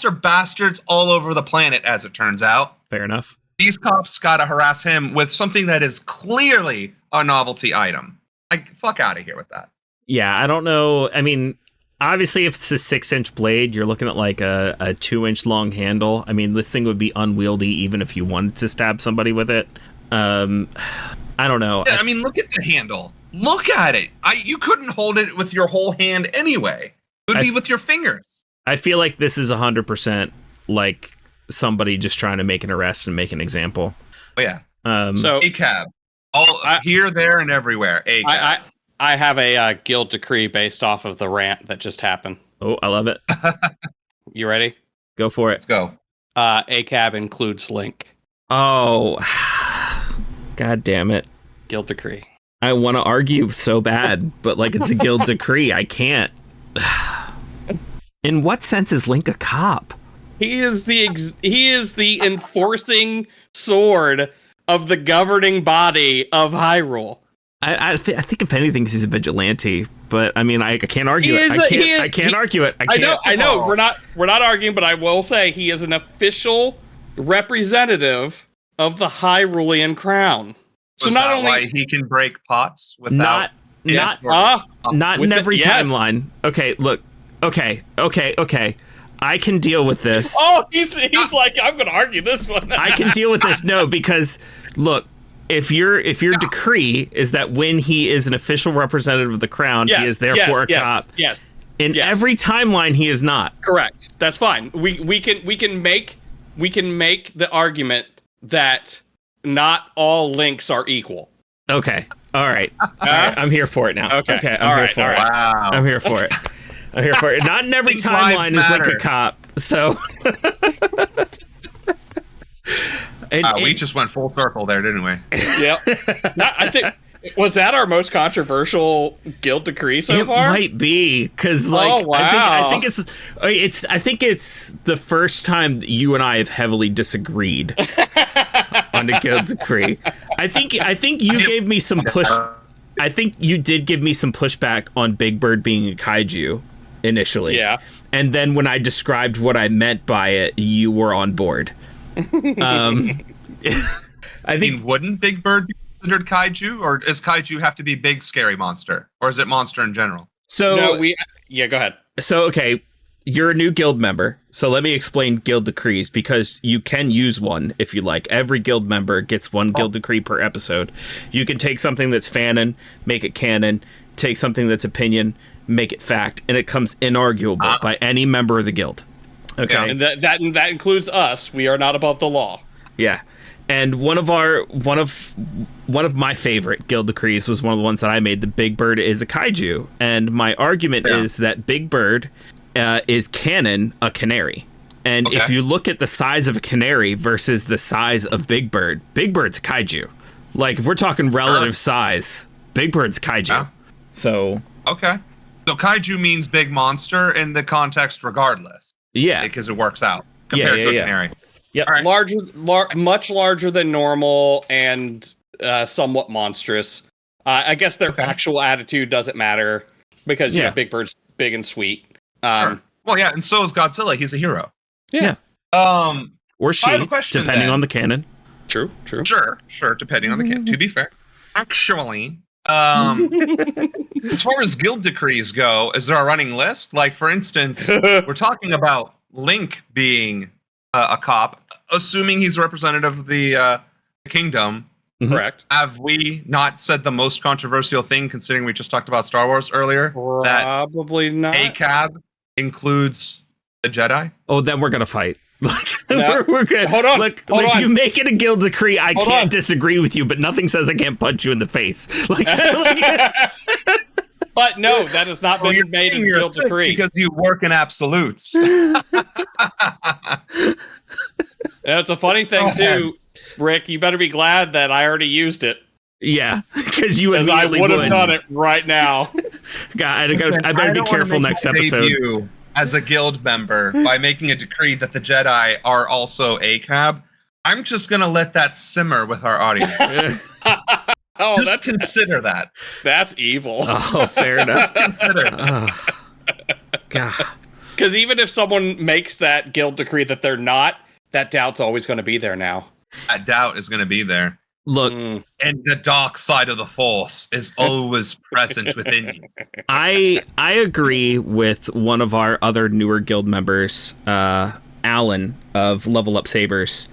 are bastards all over the planet, as it turns out. Fair enough. These cops gotta harass him with something that is clearly a novelty item. Like, fuck out of here with that. Yeah, I don't know. I mean, obviously, if it's a 6-inch blade, you're looking at like a 2-inch long handle. I mean, this thing would be unwieldy even if you wanted to stab somebody with it. I don't know. Yeah, I mean, look at the handle. Look at it. You couldn't hold it with your whole hand anyway. It would be with your fingers. I feel like this is 100% like somebody just trying to make an arrest and make an example. Oh, yeah. So ACAB. All here, there, and everywhere. ACAB. I have a guild decree based off of the rant that just happened. Oh, I love it. You ready? Go for it. Let's go. ACAB includes Link. Oh, God damn it. Guild decree. I want to argue so bad, but like it's a guild decree. I can't. In what sense is Link a cop? He is the enforcing sword of the governing body of Hyrule. I think if anything, he's a vigilante. But I mean, I can't argue it. I can't argue it. I know. We're not arguing, but I will say he is an official representative of the Hyrulean crown. So not only why he can break pots without not in every timeline. Okay, look. Okay. I can deal with this. Oh, he's like, I'm going to argue this one. I can deal with this. No, because look, if your decree is that when he is an official representative of the crown, he is therefore a cop. Yes. In every timeline, he is not. Correct. That's fine. We can make the argument that not all links are equal. Okay. All right. I'm here for it now. Okay. I'm here for it. Wow. I'm here for it. I'm here for it. Not in every timeline is Link a cop. So. We just went full circle there, didn't we? Yep. I think was that our most controversial guild decree so far? It might be because, like, oh, wow. I think it's the first time that you and I have heavily disagreed on the guild decree. I think you gave me some push. I think you did give me some pushback on Big Bird being a kaiju initially. Yeah. And then when I described what I meant by it, you were on board. I think wouldn't Big Bird be considered kaiju, or does kaiju have to be big scary monster, or is it monster in general? So go ahead. So okay, you're a new guild member, so let me explain guild decrees, because you can use one if you like. Every guild member gets one guild decree per episode. You can take something that's fanon, make it canon, take something that's opinion, make it fact, and it comes inarguable by any member of the guild. Okay, yeah, and that includes us. We are not above the law. Yeah. And one of my favorite guild decrees was one of the ones that I made. The Big Bird is a kaiju, and my argument is that Big Bird is canon a canary. And if you look at the size of a canary versus the size of Big Bird's a kaiju. Like, if we're talking relative size, Big Bird's kaiju. Yeah. So kaiju means big monster in the context, regardless. Yeah, because it works out compared to a canary. Yep. Right. Much larger than normal and somewhat monstrous. I guess their actual attitude doesn't matter because Big Bird's big and sweet. Well, yeah, and so is Godzilla. He's a hero. Yeah. Or she, depending on the canon. True. Sure, depending on the canon. To be fair, actually, as far as guild decrees go, is there a running list? Like, for instance, we're talking about Link being a cop, assuming he's a representative of the kingdom. Mm-hmm. Correct. Have we not said the most controversial thing, considering we just talked about Star Wars earlier? Probably not. ACAB includes the Jedi? Oh, then we're going to fight. Like, no. we're good. Hold on. Look, if you make it a guild decree, I can't disagree with you, but nothing says I can't punch you in the face. Like, but no, that has not been made in guild decree. Because you work in absolutes. That's a funny thing, too. Rick, you better be glad that I already used it. Yeah, because you immediately would have done it right now. God, I better be careful next episode. As a guild member, by making a decree that the Jedi are also ACAB, I'm just going to let that simmer with our audience. Just consider that. That's evil. Oh, fair enough. Consider. God. Because even if someone makes that guild decree that they're not, that doubt's always going to be there now. That doubt is going to be there. Look, and the dark side of the Force is always present within you. I agree with one of our other newer guild members, Alan of Level Up Sabers,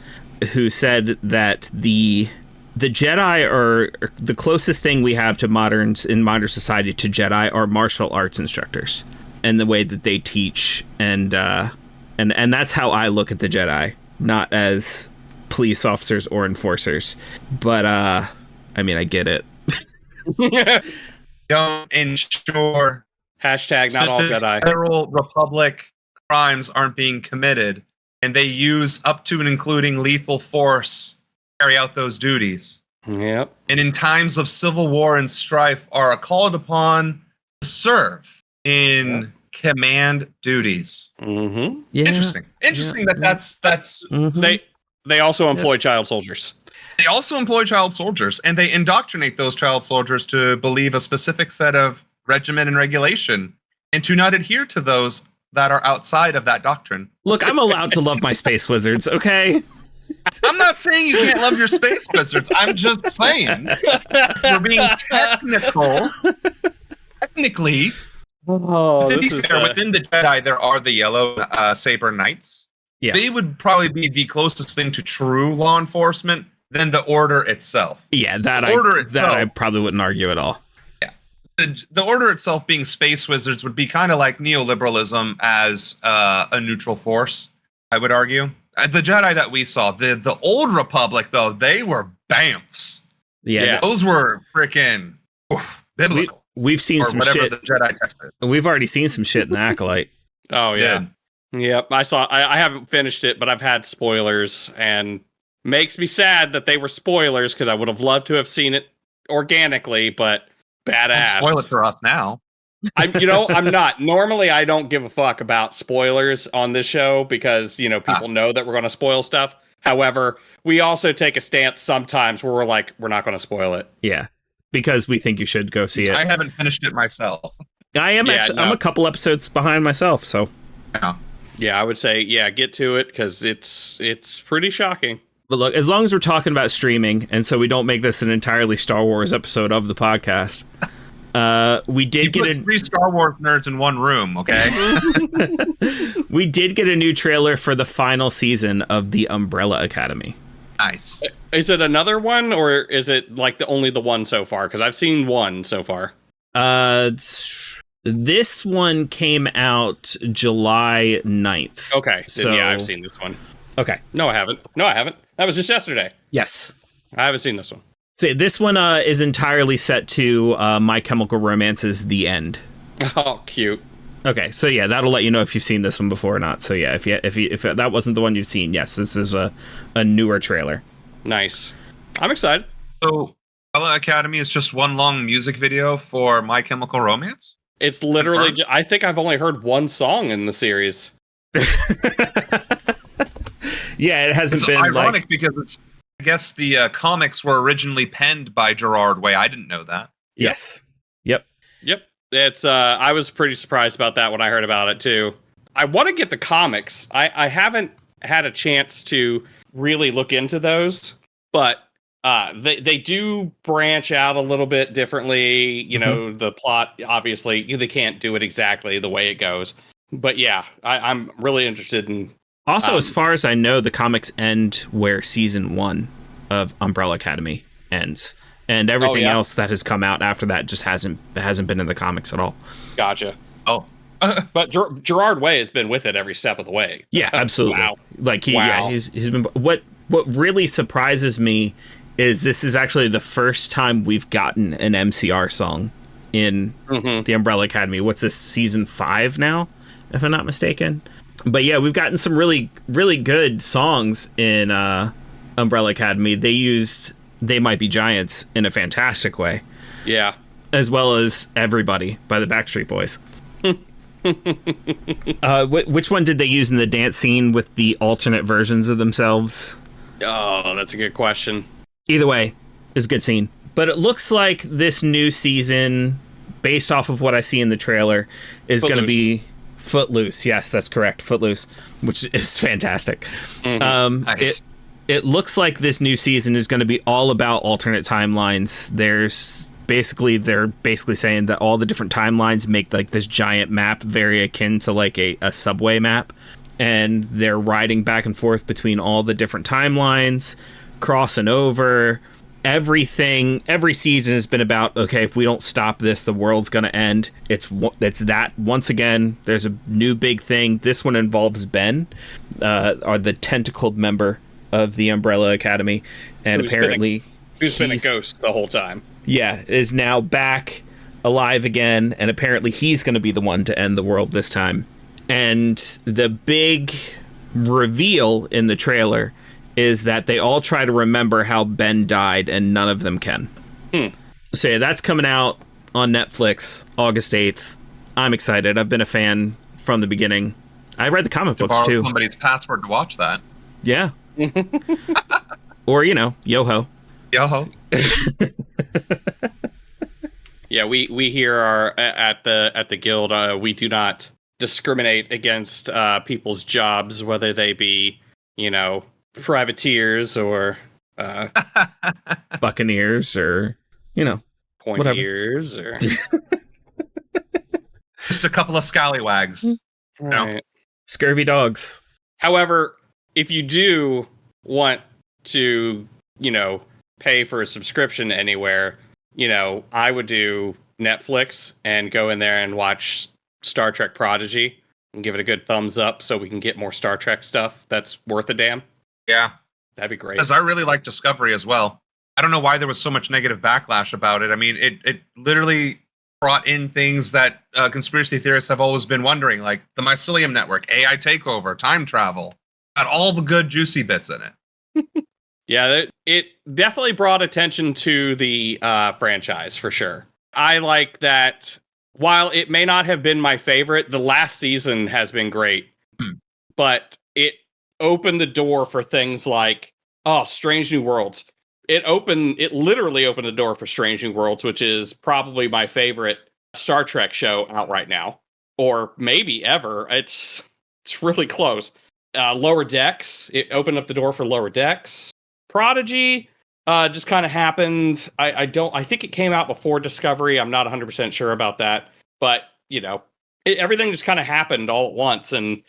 who said that the Jedi are the closest thing we have to modern society to Jedi are martial arts instructors and the way that they teach, and that's how I look at the Jedi, not as police officers or enforcers. But I mean, I get it. Don't ensure Hashtag not all specific Jedi. federal republic crimes aren't being committed, and they use up to and including lethal force to carry out those duties. Yep. And in times of civil war and strife are called upon to serve in command duties. Mm-hmm. Yeah. Interesting that's Mhm. They also employ child soldiers. they also employ child soldiers, and they indoctrinate those child soldiers to believe a specific set of regimen and regulation, and to not adhere to those that are outside of that doctrine. Look, I'm allowed to love my space wizards, okay? I'm not saying you can't love your space wizards. I'm just saying, we're being technically, Oh, to be fair, within the Jedi, there are the yellow saber knights. Yeah. They would probably be the closest thing to true law enforcement than the Order itself. Yeah, that I probably wouldn't argue at all. The Order itself being space wizards would be kind of like neoliberalism as a neutral force, I would argue. The Jedi that we saw, the Old Republic, though, they were bamfs. Yeah. Those were freaking biblical. We've seen or some whatever shit. the Jedi text is. We've already seen some shit in the Acolyte. Oh yeah. Good. Yep. I haven't finished it, but I've had spoilers, and makes me sad that they were spoilers because I would have loved to have seen it organically, but badass. Don't spoil it for us now. I'm not. Normally I don't give a fuck about spoilers on this show because, people know that we're going to spoil stuff. However, we also take a stance sometimes where we're like, we're not going to spoil it. Yeah. Because we think you should go see it. I haven't finished it myself. I'm a couple episodes behind myself, so. Yeah. Yeah, I would say, get to it because it's pretty shocking. But look, as long as we're talking about streaming, and so we don't make this an entirely Star Wars episode of the podcast, we did get three Star Wars nerds in one room, okay? we did get a new trailer for the final season of the Umbrella Academy. Nice. Is it another one, or is it like only the one so far? Because I've seen one so far. This one came out July 9th. Okay, so then, I've seen this one. Okay. No, I haven't. That was just yesterday. Yes. I haven't seen this one. So this one is entirely set to My Chemical Romance's The End. Oh, cute. Okay, so yeah, that'll let you know if you've seen this one before or not. So yeah, if that wasn't the one you've seen, yes, this is a newer trailer. Nice. I'm excited. So, Umbrella Academy is just one long music video for My Chemical Romance? It's literally, I think I've only heard one song in the series. Yeah, it hasn't been ironic because I guess the comics were originally penned by Gerard Way. I didn't know that. Yes. Yep. It's I was pretty surprised about that when I heard about it too. I want to get the comics. I haven't had a chance to really look into those, but they do branch out a little bit differently. The plot, obviously, they can't do it exactly the way it goes. But yeah, I'm really interested in. Also, as far as I know, the comics end where season 1 of Umbrella Academy ends, and everything else that has come out after that just hasn't been in the comics at all. Gotcha. Oh, but Gerard Way has been with it every step of the way. Yeah, absolutely. Wow. Like he's been. What really surprises me is this is actually the first time we've gotten an MCR song in the Umbrella Academy. What's this, season 5 now, if I'm not mistaken? But yeah, we've gotten some really, really good songs in Umbrella Academy. They used They Might Be Giants in a fantastic way. Yeah. As well as Everybody by the Backstreet Boys. Which one did they use in the dance scene with the alternate versions of themselves? Oh, that's a good question. Either way, it was a good scene. But it looks like this new season, based off of what I see in the trailer, is going to be Footloose. Yes, that's correct. Footloose, which is fantastic. Nice. It looks like this new season is going to be all about alternate timelines. They're basically saying that all the different timelines make like this giant map very akin to like a subway map. And they're riding back and forth between all the different timelines, crossing over. Every season has been about, okay, if we don't stop this, the world's going to end. It's that once again, there's a new big thing. This one involves Ben, or the tentacled member of the Umbrella Academy, and Who's been a ghost the whole time. Yeah, is now back alive again, and apparently he's going to be the one to end the world this time. And the big reveal in the trailer is that they all try to remember how Ben died, and none of them can. So yeah, that's coming out on Netflix August 8th. I'm excited. I've been a fan from the beginning. I read the comic books Borrow too. somebody's password to watch that. Yeah. Or, Yoho. Yo-ho. Yeah, we here are at the guild. We do not discriminate against people's jobs, whether they be, privateers or Buccaneers or, pointiers or Just a couple of scallywags. right. scurvy dogs. However, if you do want to, pay for a subscription anywhere, I would do Netflix and go in there and watch Star Trek Prodigy and give it a good thumbs up so we can get more Star Trek stuff that's worth a damn. Yeah. That'd be great. Because I really like Discovery as well. I don't know why there was so much negative backlash about it. I mean, it literally brought in things that conspiracy theorists have always been wondering, like the Mycelium Network, AI takeover, time travel. Got all the good juicy bits in it. Yeah, it definitely brought attention to the franchise for sure. I like that while it may not have been my favorite, the last season has been great. But it opened the door for things like, Strange New Worlds. It literally opened the door for Strange New Worlds, which is probably my favorite Star Trek show out right now. Or maybe ever. It's really close. Lower Decks. It opened up the door for Lower Decks. Prodigy just kind of happened. I think it came out before Discovery. I'm not 100% sure about that. But, everything just kind of happened all at once. And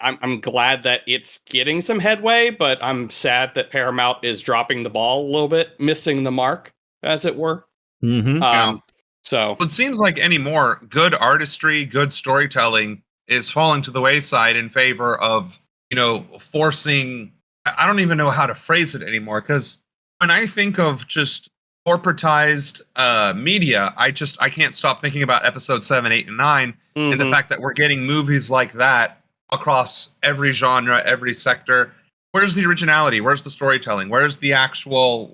I'm glad that it's getting some headway, but I'm sad that Paramount is dropping the ball a little bit, missing the mark, as it were. Mm-hmm. So it seems like anymore, good artistry, good storytelling is falling to the wayside in favor of, forcing. I don't even know how to phrase it anymore, because when I think of just corporatized media, I can't stop thinking about episode 7, 8, and 9, and the fact that we're getting movies like that across every genre, every sector. Where's the originality? Where's the storytelling? Where's the actual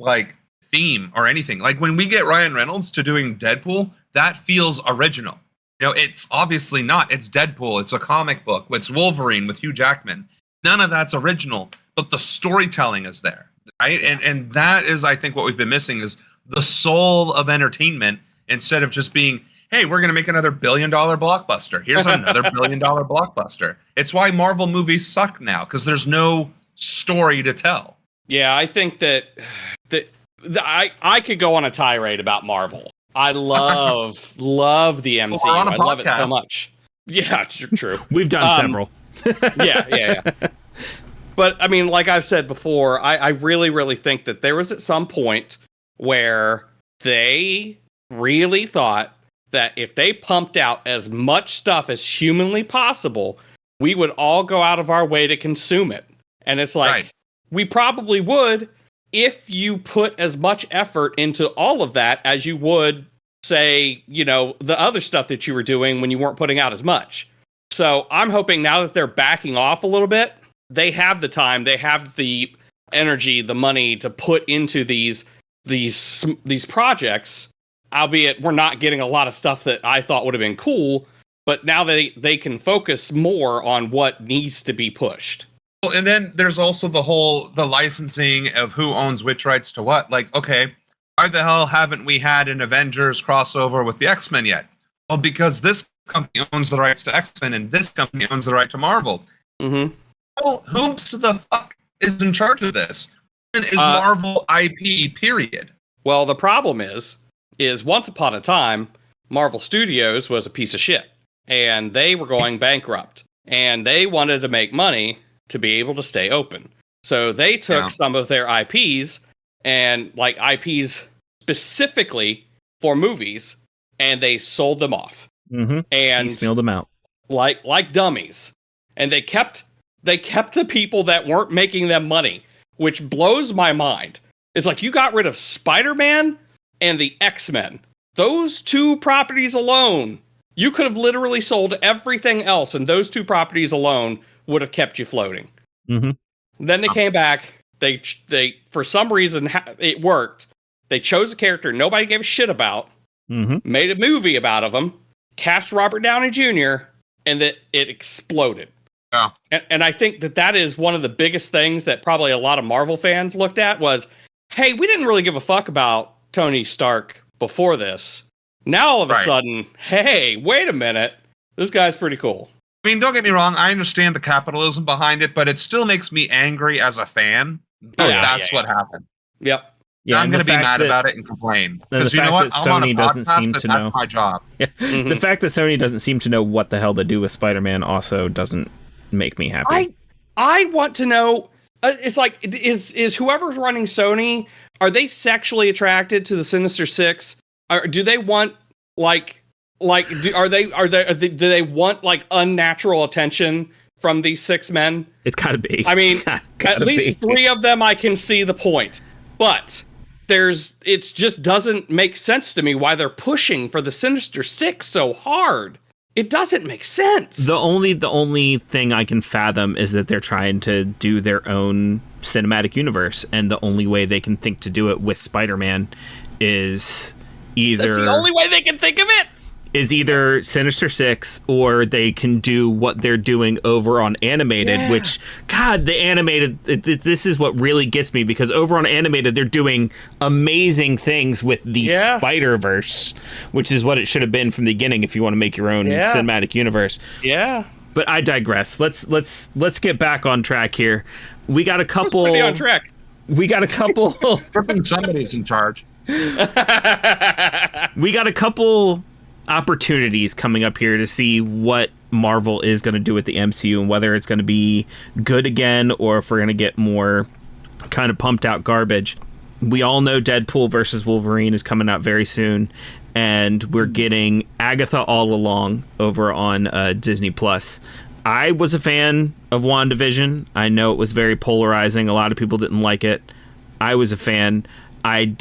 theme or anything? Like when we get Ryan Reynolds to doing Deadpool, that feels original. It's obviously not. It's Deadpool. It's a comic book. It's Wolverine with Hugh Jackman. None of that's original, but the storytelling is there, right? And that is, I think, what we've been missing is the soul of entertainment, instead of just being, hey, we're going to make another $1 billion blockbuster. Here's another $1 billion blockbuster. It's why Marvel movies suck now, because there's no story to tell. Yeah, I think that I could go on a tirade about Marvel. I love the MCU. Well, we're on a I love it so podcast. much. Yeah, true. We've done several. Yeah. But I mean, like I've said before, I really, really think that there was at some point where they really thought that if they pumped out as much stuff as humanly possible, we would all go out of our way to consume it. And it's like, Right. We probably would if you put as much effort into all of that as you would, say, the other stuff that you were doing when you weren't putting out as much. So I'm hoping now that they're backing off a little bit, they have the time, they have the energy, the money to put into these projects, albeit we're not getting a lot of stuff that I thought would have been cool, but now they can focus more on what needs to be pushed. Well, and then there's also the licensing of who owns which rights to what. Like, okay, why the hell haven't we had an Avengers crossover with the X-Men yet? Well, because this company owns the rights to X-Men and this company owns the right to Marvel. Mm-hmm. Well, who the fuck is in charge of this? And is Marvel IP, period. Well, the problem is once upon a time, Marvel Studios was a piece of shit. And they were going bankrupt. And they wanted to make money to be able to stay open. So they took some of their IPs, and IPs specifically for movies, and they sold them off. Mm-hmm. And piecemealed them out. Like dummies. And they kept the people that weren't making them money. which blows my mind. It's like you got rid of Spider-Man and the X-Men. Those two properties alone, you could have literally sold everything else, and those two properties alone would have kept you floating. Mm-hmm. Then they came back. They for some reason, it worked. They chose a character nobody gave a shit about, made a movie about him, cast Robert Downey Jr., and that it exploded. Yeah. And I think that is one of the biggest things that probably a lot of Marvel fans looked at was, hey, we didn't really give a fuck about Tony Stark before this. Now all of a sudden, hey, wait a minute, this guy's pretty cool. I mean, don't get me wrong, I understand the capitalism behind it, but it still makes me angry as a fan. That's what happened. Yep. Yeah, I'm going to be mad about it and complain. Because you know what? Sony doesn't seem to know. That's my job. Yeah. The fact that Sony doesn't seem to know what the hell to do with Spider-Man also doesn't make me happy. I want to know. It's like, is whoever's running Sony, are they sexually attracted to the Sinister Six? Or do they want do they want like unnatural attention from these six men? It's gotta be. I mean, at least three of them I can see the point, but it just doesn't make sense to me why they're pushing for the Sinister Six so hard. It doesn't make sense. The only thing I can fathom is that they're trying to do their own cinematic universe, and the only way they can think to do it with Spider-Man is either... That's the only way they can think of it? Is either Sinister Six, or they can do what they're doing over on Animated, which, God, the Animated, this is what really gets me, because over on Animated, they're doing amazing things with the Spider-Verse, which is what it should have been from the beginning if you want to make your own cinematic universe. Yeah. But I digress. Let's get back on track here. We got a couple... Let's on track. We got a couple... Somebody's in charge. We got a couple... opportunities coming up here to see what Marvel is going to do with the MCU and whether it's going to be good again or if we're going to get more kind of pumped out garbage. We all know Deadpool versus Wolverine is coming out very soon, and we're getting Agatha All Along over on Disney Plus. I was a fan of WandaVision. I know it was very polarizing. A lot of people didn't like it. I was a fan. I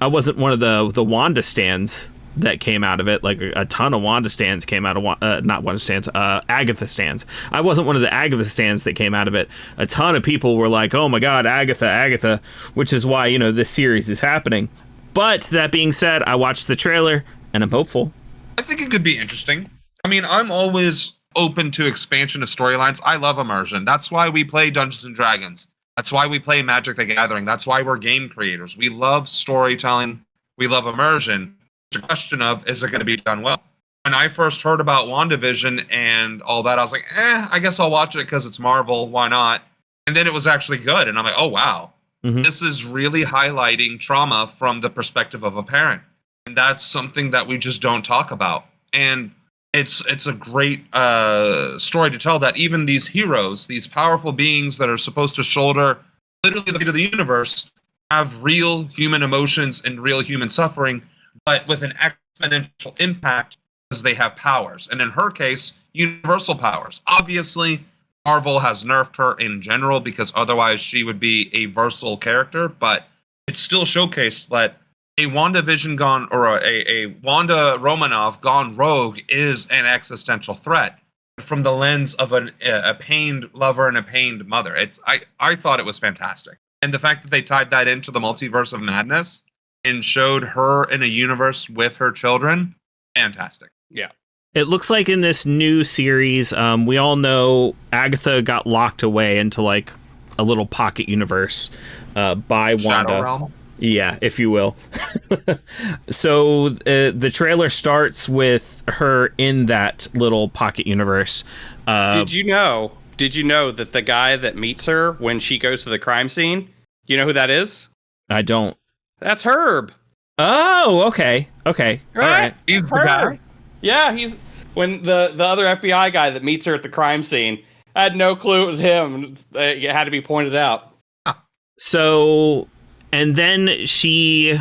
wasn't one of the Wanda stans that came out of it. Like a ton of Wanda stans came out of not Wanda stans, Agatha stans. I wasn't one of the Agatha stans that came out of it. A ton of people were like, "Oh my God, Agatha," which is why this series is happening. But that being said, I watched the trailer and I'm hopeful. I think it could be interesting. I mean, I'm always open to expansion of storylines. I love immersion. That's why we play Dungeons and Dragons. That's why we play Magic the Gathering. That's why we're game creators. We love storytelling. We love immersion. The question of, is it going to be done well? When I first heard about WandaVision and all that, I was like, I guess I'll watch it because it's Marvel. Why not? And then it was actually good. And I'm like, oh, wow. Mm-hmm. This is really highlighting trauma from the perspective of a parent. And that's something that we just don't talk about. And it's a great story to tell that even these heroes, these powerful beings that are supposed to shoulder literally the fate of the universe, have real human emotions and real human suffering, but with an exponential impact because they have powers. And in her case, universal powers. Obviously, Marvel has nerfed her in general because otherwise she would be a versatile character, but it still showcased that a WandaVision gone, or a Wanda Romanoff gone rogue is an existential threat from the lens of a pained lover and a pained mother. I thought it was fantastic. And the fact that they tied that into the multiverse of madness and showed her in a universe with her children, fantastic. Yeah. It looks like in this new series, we all know Agatha got locked away into like a little pocket universe by Wanda. Shadow Realm? Yeah, if you will. So the trailer starts with her in that little pocket universe. Did you know that the guy that meets her when she goes to the crime scene, you know who that is? I don't. That's Herb. Oh, okay. Okay. Right? All right. He's the guy? Yeah, he's when the other FBI guy that meets her at the crime scene. I had no clue it was him. It had to be pointed out. So, and then she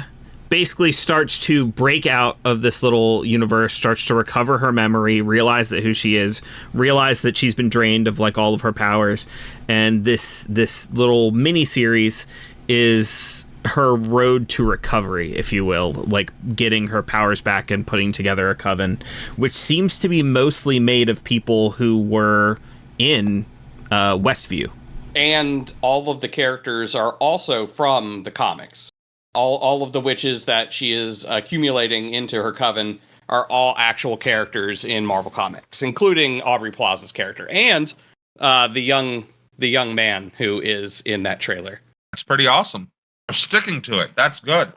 basically starts to break out of this little universe, starts to recover her memory, realize that who she is, realize that she's been drained of like all of her powers, and this little mini series is her road to recovery, if you will, like getting her powers back and putting together a coven, which seems to be mostly made of people who were in Westview. And all of the characters are also from the comics. All of the witches that she is accumulating into her coven are all actual characters in Marvel Comics, including Aubrey Plaza's character and the young man who is in that trailer. That's pretty awesome. They're sticking to it. That's good.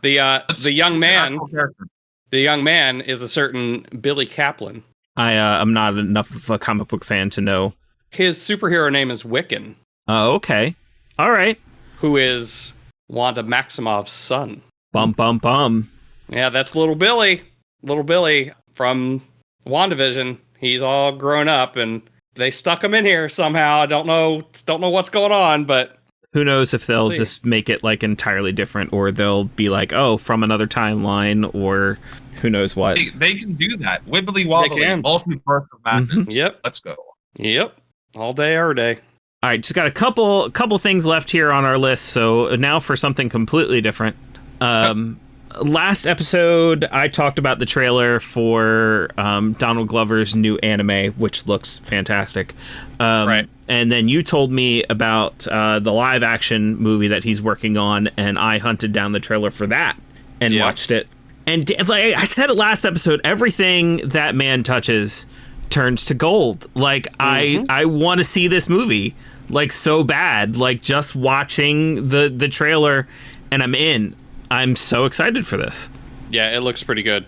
The young man is a certain Billy Kaplan. I'm not enough of a comic book fan to know. His superhero name is Wiccan. Oh, okay. All right. Who is Wanda Maximoff's son. Bum, bum, bum. Yeah, that's little Billy. Little Billy from WandaVision. He's all grown up, and they stuck him in here somehow. I don't know what's going on, but who knows if they'll just make it like entirely different, or they'll be like, oh, from another timeline, or who knows what. They can do that. Wibbly wobbly. Multiverse of madness. Yep. Let's go. Yep. All day, every day. All right, just got a couple things left here on our list. So now for something completely different. Last episode, I talked about the trailer for Donald Glover's new anime, which looks fantastic. Right. And then you told me about the live action movie that he's working on, and I hunted down the trailer for that and watched it. And like I said it last episode, everything that man touches turns to gold. Like I want to see this movie like so bad. Like just watching the trailer, and I'm in. I'm so excited for this. Yeah, it looks pretty good.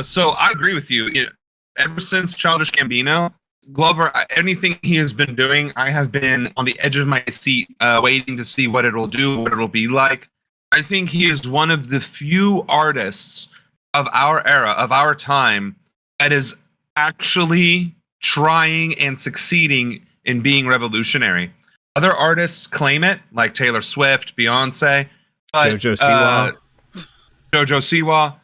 So I agree with you. Ever since Childish Gambino, Glover, anything he has been doing, I have been on the edge of my seat, waiting to see what it'll do, what it'll be like. I think he is one of the few artists of our era, of our time, that is actually trying and succeeding in being revolutionary. Other artists claim it, like Taylor Swift, Beyonce, but, Jojo Siwa.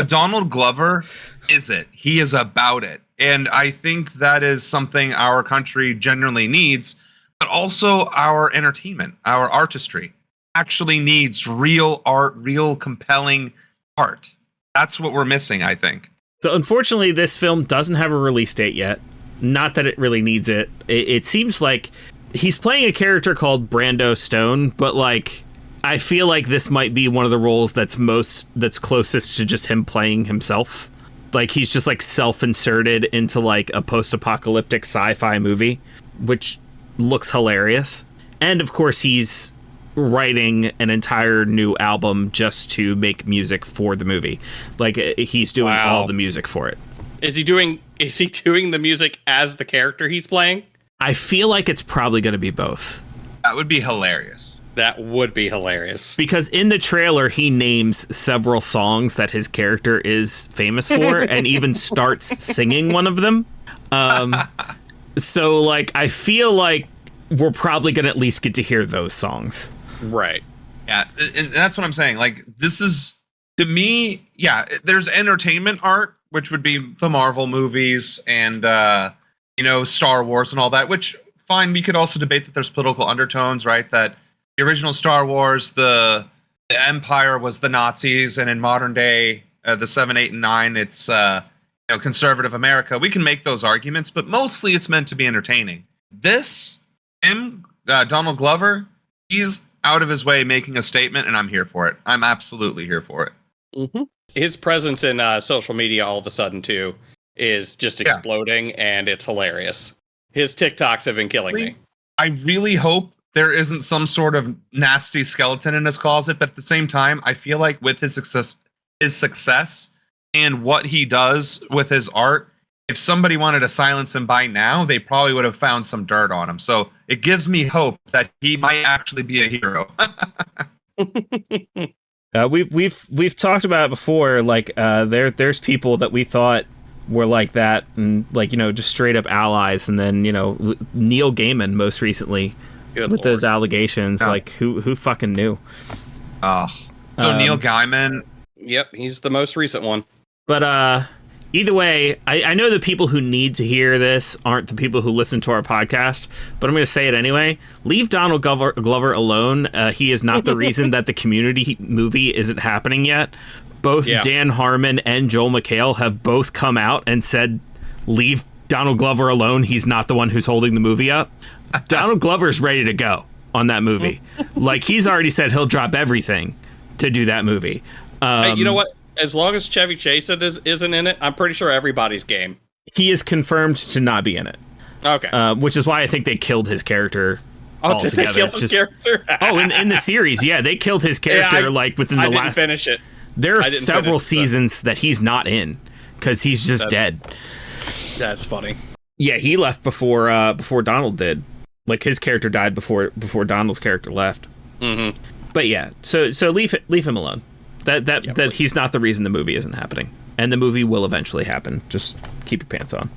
Donald Glover is it. He is about it. And I think that is something our country generally needs, but also our entertainment, our artistry actually needs real art, real compelling art. That's what we're missing, I think. So unfortunately, this film doesn't have a release date yet. Not that it really needs it. It seems like he's playing a character called Brando Stone, but like I feel like this might be one of the roles that's closest to just him playing himself. Like he's just like self-inserted into like a post-apocalyptic sci-fi movie, which looks hilarious. And of course he's writing an entire new album just to make music for the movie. Like he's doing all the music for it. Is he doing the music as the character he's playing? I feel like it's probably going to be both. That would be hilarious. That would be hilarious. Because in the trailer, he names several songs that his character is famous for and even starts singing one of them. So, like, I feel like we're probably going to at least get to hear those songs. Right. Yeah, and that's what I'm saying. Like, this is, to me, yeah, there's entertainment art, which would be the Marvel movies and, Star Wars and all that, which, fine, we could also debate that there's political undertones, right? That the original Star Wars, the Empire was the Nazis, and in modern day, the 7, 8, and 9, it's conservative America. We can make those arguments, but mostly it's meant to be entertaining. This, Donald Glover, he's out of his way making a statement, and I'm here for it. I'm absolutely here for it. Mm-hmm. His presence in social media all of a sudden, too, is just exploding, and it's hilarious. His TikToks have been killing me. I really hope there isn't some sort of nasty skeleton in his closet, but at the same time, I feel like with his success and what he does with his art, if somebody wanted to silence him by now, they probably would have found some dirt on him. So it gives me hope that he might actually be a hero. We've talked about it before. Like there's people that we thought were like that, and like just straight up allies, and then Neil Gaiman most recently. Good with Lord. Those allegations, like who fucking knew? So Neil Gaiman Yep, he's the most recent one. But either way, I know the people who need to hear this aren't the people who listen to our podcast, but I'm going to say it anyway. Leave Donald Glover alone. He is not the reason that the Community movie isn't happening yet. Both Dan Harmon and Joel McHale have both come out and said, leave Donald Glover alone. He's not the one who's holding the movie up. Donald Glover's ready to go on that movie. Like, he's already said he'll drop everything to do that movie. Hey, you know what? As long as Chevy Chase isn't in it, I'm pretty sure everybody's game. He is confirmed to not be in it. Okay. Which is why I think they killed his character altogether. Did they kill his character? in the series, yeah, they killed his character within the last. I didn't finish it. There are several seasons that he's not in because he's just dead. That's funny. Yeah, he left before Donald did. Like, his character died before Donald's character left. Mm-hmm. But yeah, so leave him alone. That he's not the reason the movie isn't happening, and the movie will eventually happen. Just keep your pants on.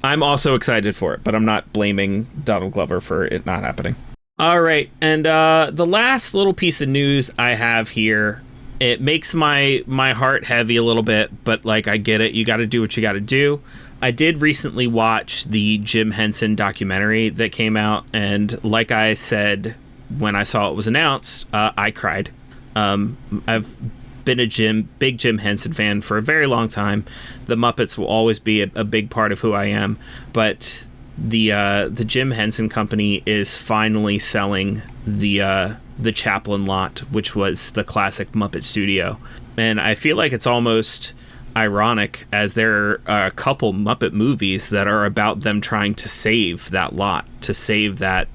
I'm also excited for it, but I'm not blaming Donald Glover for it not happening. All right, and the last little piece of news I have here, it makes my heart heavy a little bit, but like, I get it. You got to do what you got to do. I did recently watch the Jim Henson documentary that came out, and like I said when I saw it was announced, I cried. I've been a big Jim Henson fan for a very long time. The Muppets will always be a big part of who I am, but the Jim Henson Company is finally selling the Chaplin lot, which was the classic Muppet studio, and I feel like it's almost ironic, as there are a couple Muppet movies that are about them trying to save that lot, to save that,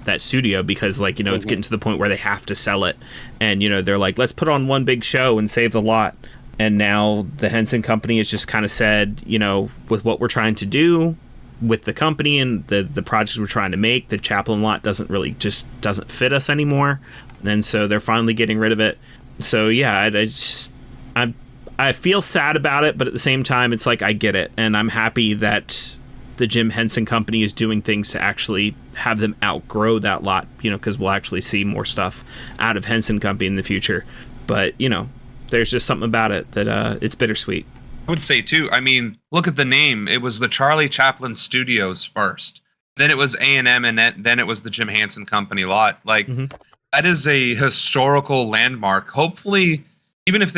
that studio, because it's getting to the point where they have to sell it, and they're like, let's put on one big show and save the lot. And now the Henson Company has just kind of said, with what we're trying to do with the company and the projects we're trying to make, the Chaplin lot doesn't fit us anymore, and so they're finally getting rid of it. So yeah, I feel sad about it, but at the same time, it's like, I get it, and I'm happy that the Jim Henson Company is doing things to actually have them outgrow that lot, because we'll actually see more stuff out of Henson Company in the future. But, there's just something about it that it's bittersweet. I would say, too, I mean, look at the name. It was the Charlie Chaplin Studios first. Then it was A&M, and then it was the Jim Henson Company lot. Like, that is a historical landmark. Hopefully, even if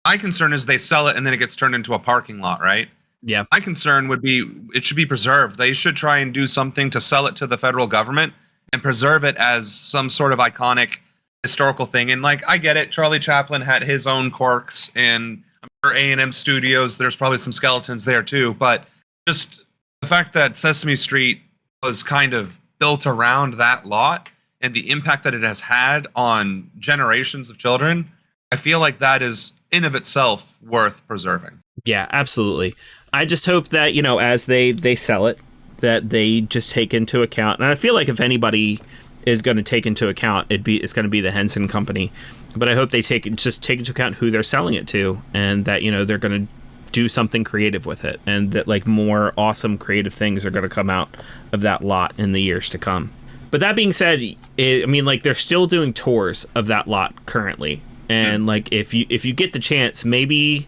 my concern is they sell it and then it gets turned into a parking lot, right? Yeah. My concern would be it should be preserved. They should try and do something to sell it to the federal government and preserve it as some sort of iconic historical thing. And like, I get it. Charlie Chaplin had his own quirks, and I'm sure A&M Studios, there's probably some skeletons there too. But just the fact that Sesame Street was kind of built around that lot and the impact that it has had on generations of children, I feel like that is in of itself worth preserving. Yeah, absolutely. I just hope that, as they sell it, that they just take into account, and I feel like if anybody is going to take into account, it's going to be the Henson Company. But I hope they take into account who they're selling it to, and that, they're going to do something creative with it, and that like more awesome creative things are going to come out of that lot in the years to come. But that being said, they're still doing tours of that lot currently. And like, if you get the chance, maybe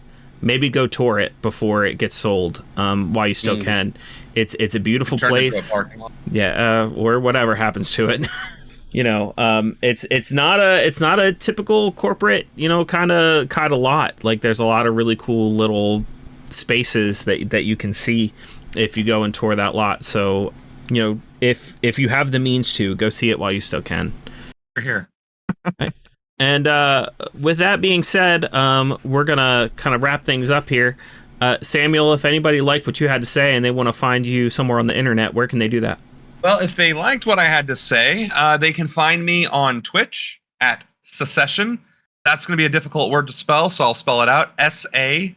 go tour it before it gets sold, while you still can. It's a beautiful place. Yeah, or whatever happens to it. It's not a typical corporate, kind of lot. Like, there's a lot of really cool little spaces that you can see if you go and tour that lot. So, if you have the means to, go see it while you still can. We're here. Right. And with that being said, we're going to kind of wrap things up here. Samuel, if anybody liked what you had to say and they want to find you somewhere on the internet, where can they do that? Well, if they liked what I had to say, they can find me on Twitch at Secession. That's going to be a difficult word to spell, so I'll spell it out. SASESHEN.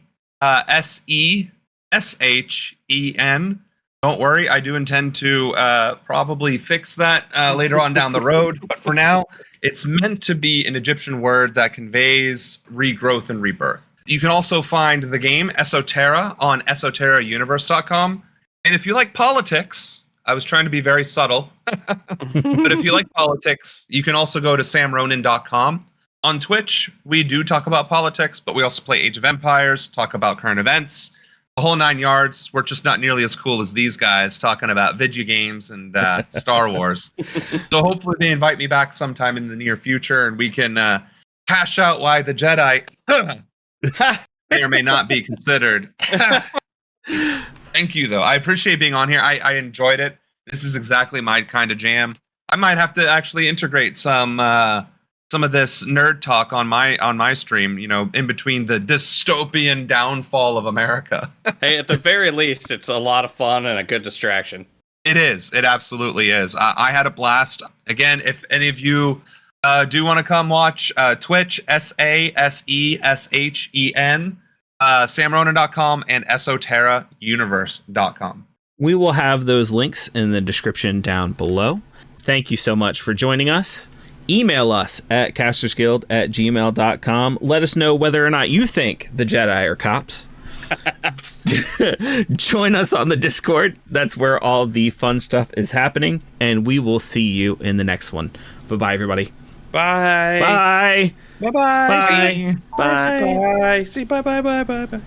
Don't worry, I do intend to probably fix that later on down the road. But for now, it's meant to be an Egyptian word that conveys regrowth and rebirth. You can also find the game Esotera on esoterauniverse.com. And if you like politics, I was trying to be very subtle, but if you like politics, you can also go to samronin.com. On Twitch, we do talk about politics, but we also play Age of Empires, talk about current events, the whole 9 yards. We're just not nearly as cool as these guys talking about video games and Star Wars. So hopefully they invite me back sometime in the near future and we can hash out why the Jedi may or may not be considered. Thank you, though. I appreciate being on here. I enjoyed it. This is exactly my kind of jam. I might have to actually integrate some of this nerd talk on my stream, in between the dystopian downfall of America. Hey, at the very least, it's a lot of fun and a good distraction. It is. It absolutely is. I had a blast. Again, if any of you do want to come watch Twitch, SASESHEN, samronan.com and esoterauniverse.com. We will have those links in the description down below. Thank you so much for joining us. Email us at castersguild@gmail.com. Let us know whether or not you think the Jedi are cops. Join us on the Discord. That's where all the fun stuff is happening. And we will see you in the next one. Bye-bye, everybody. Bye. Bye. Bye-bye. Bye. Bye. Bye. See, bye.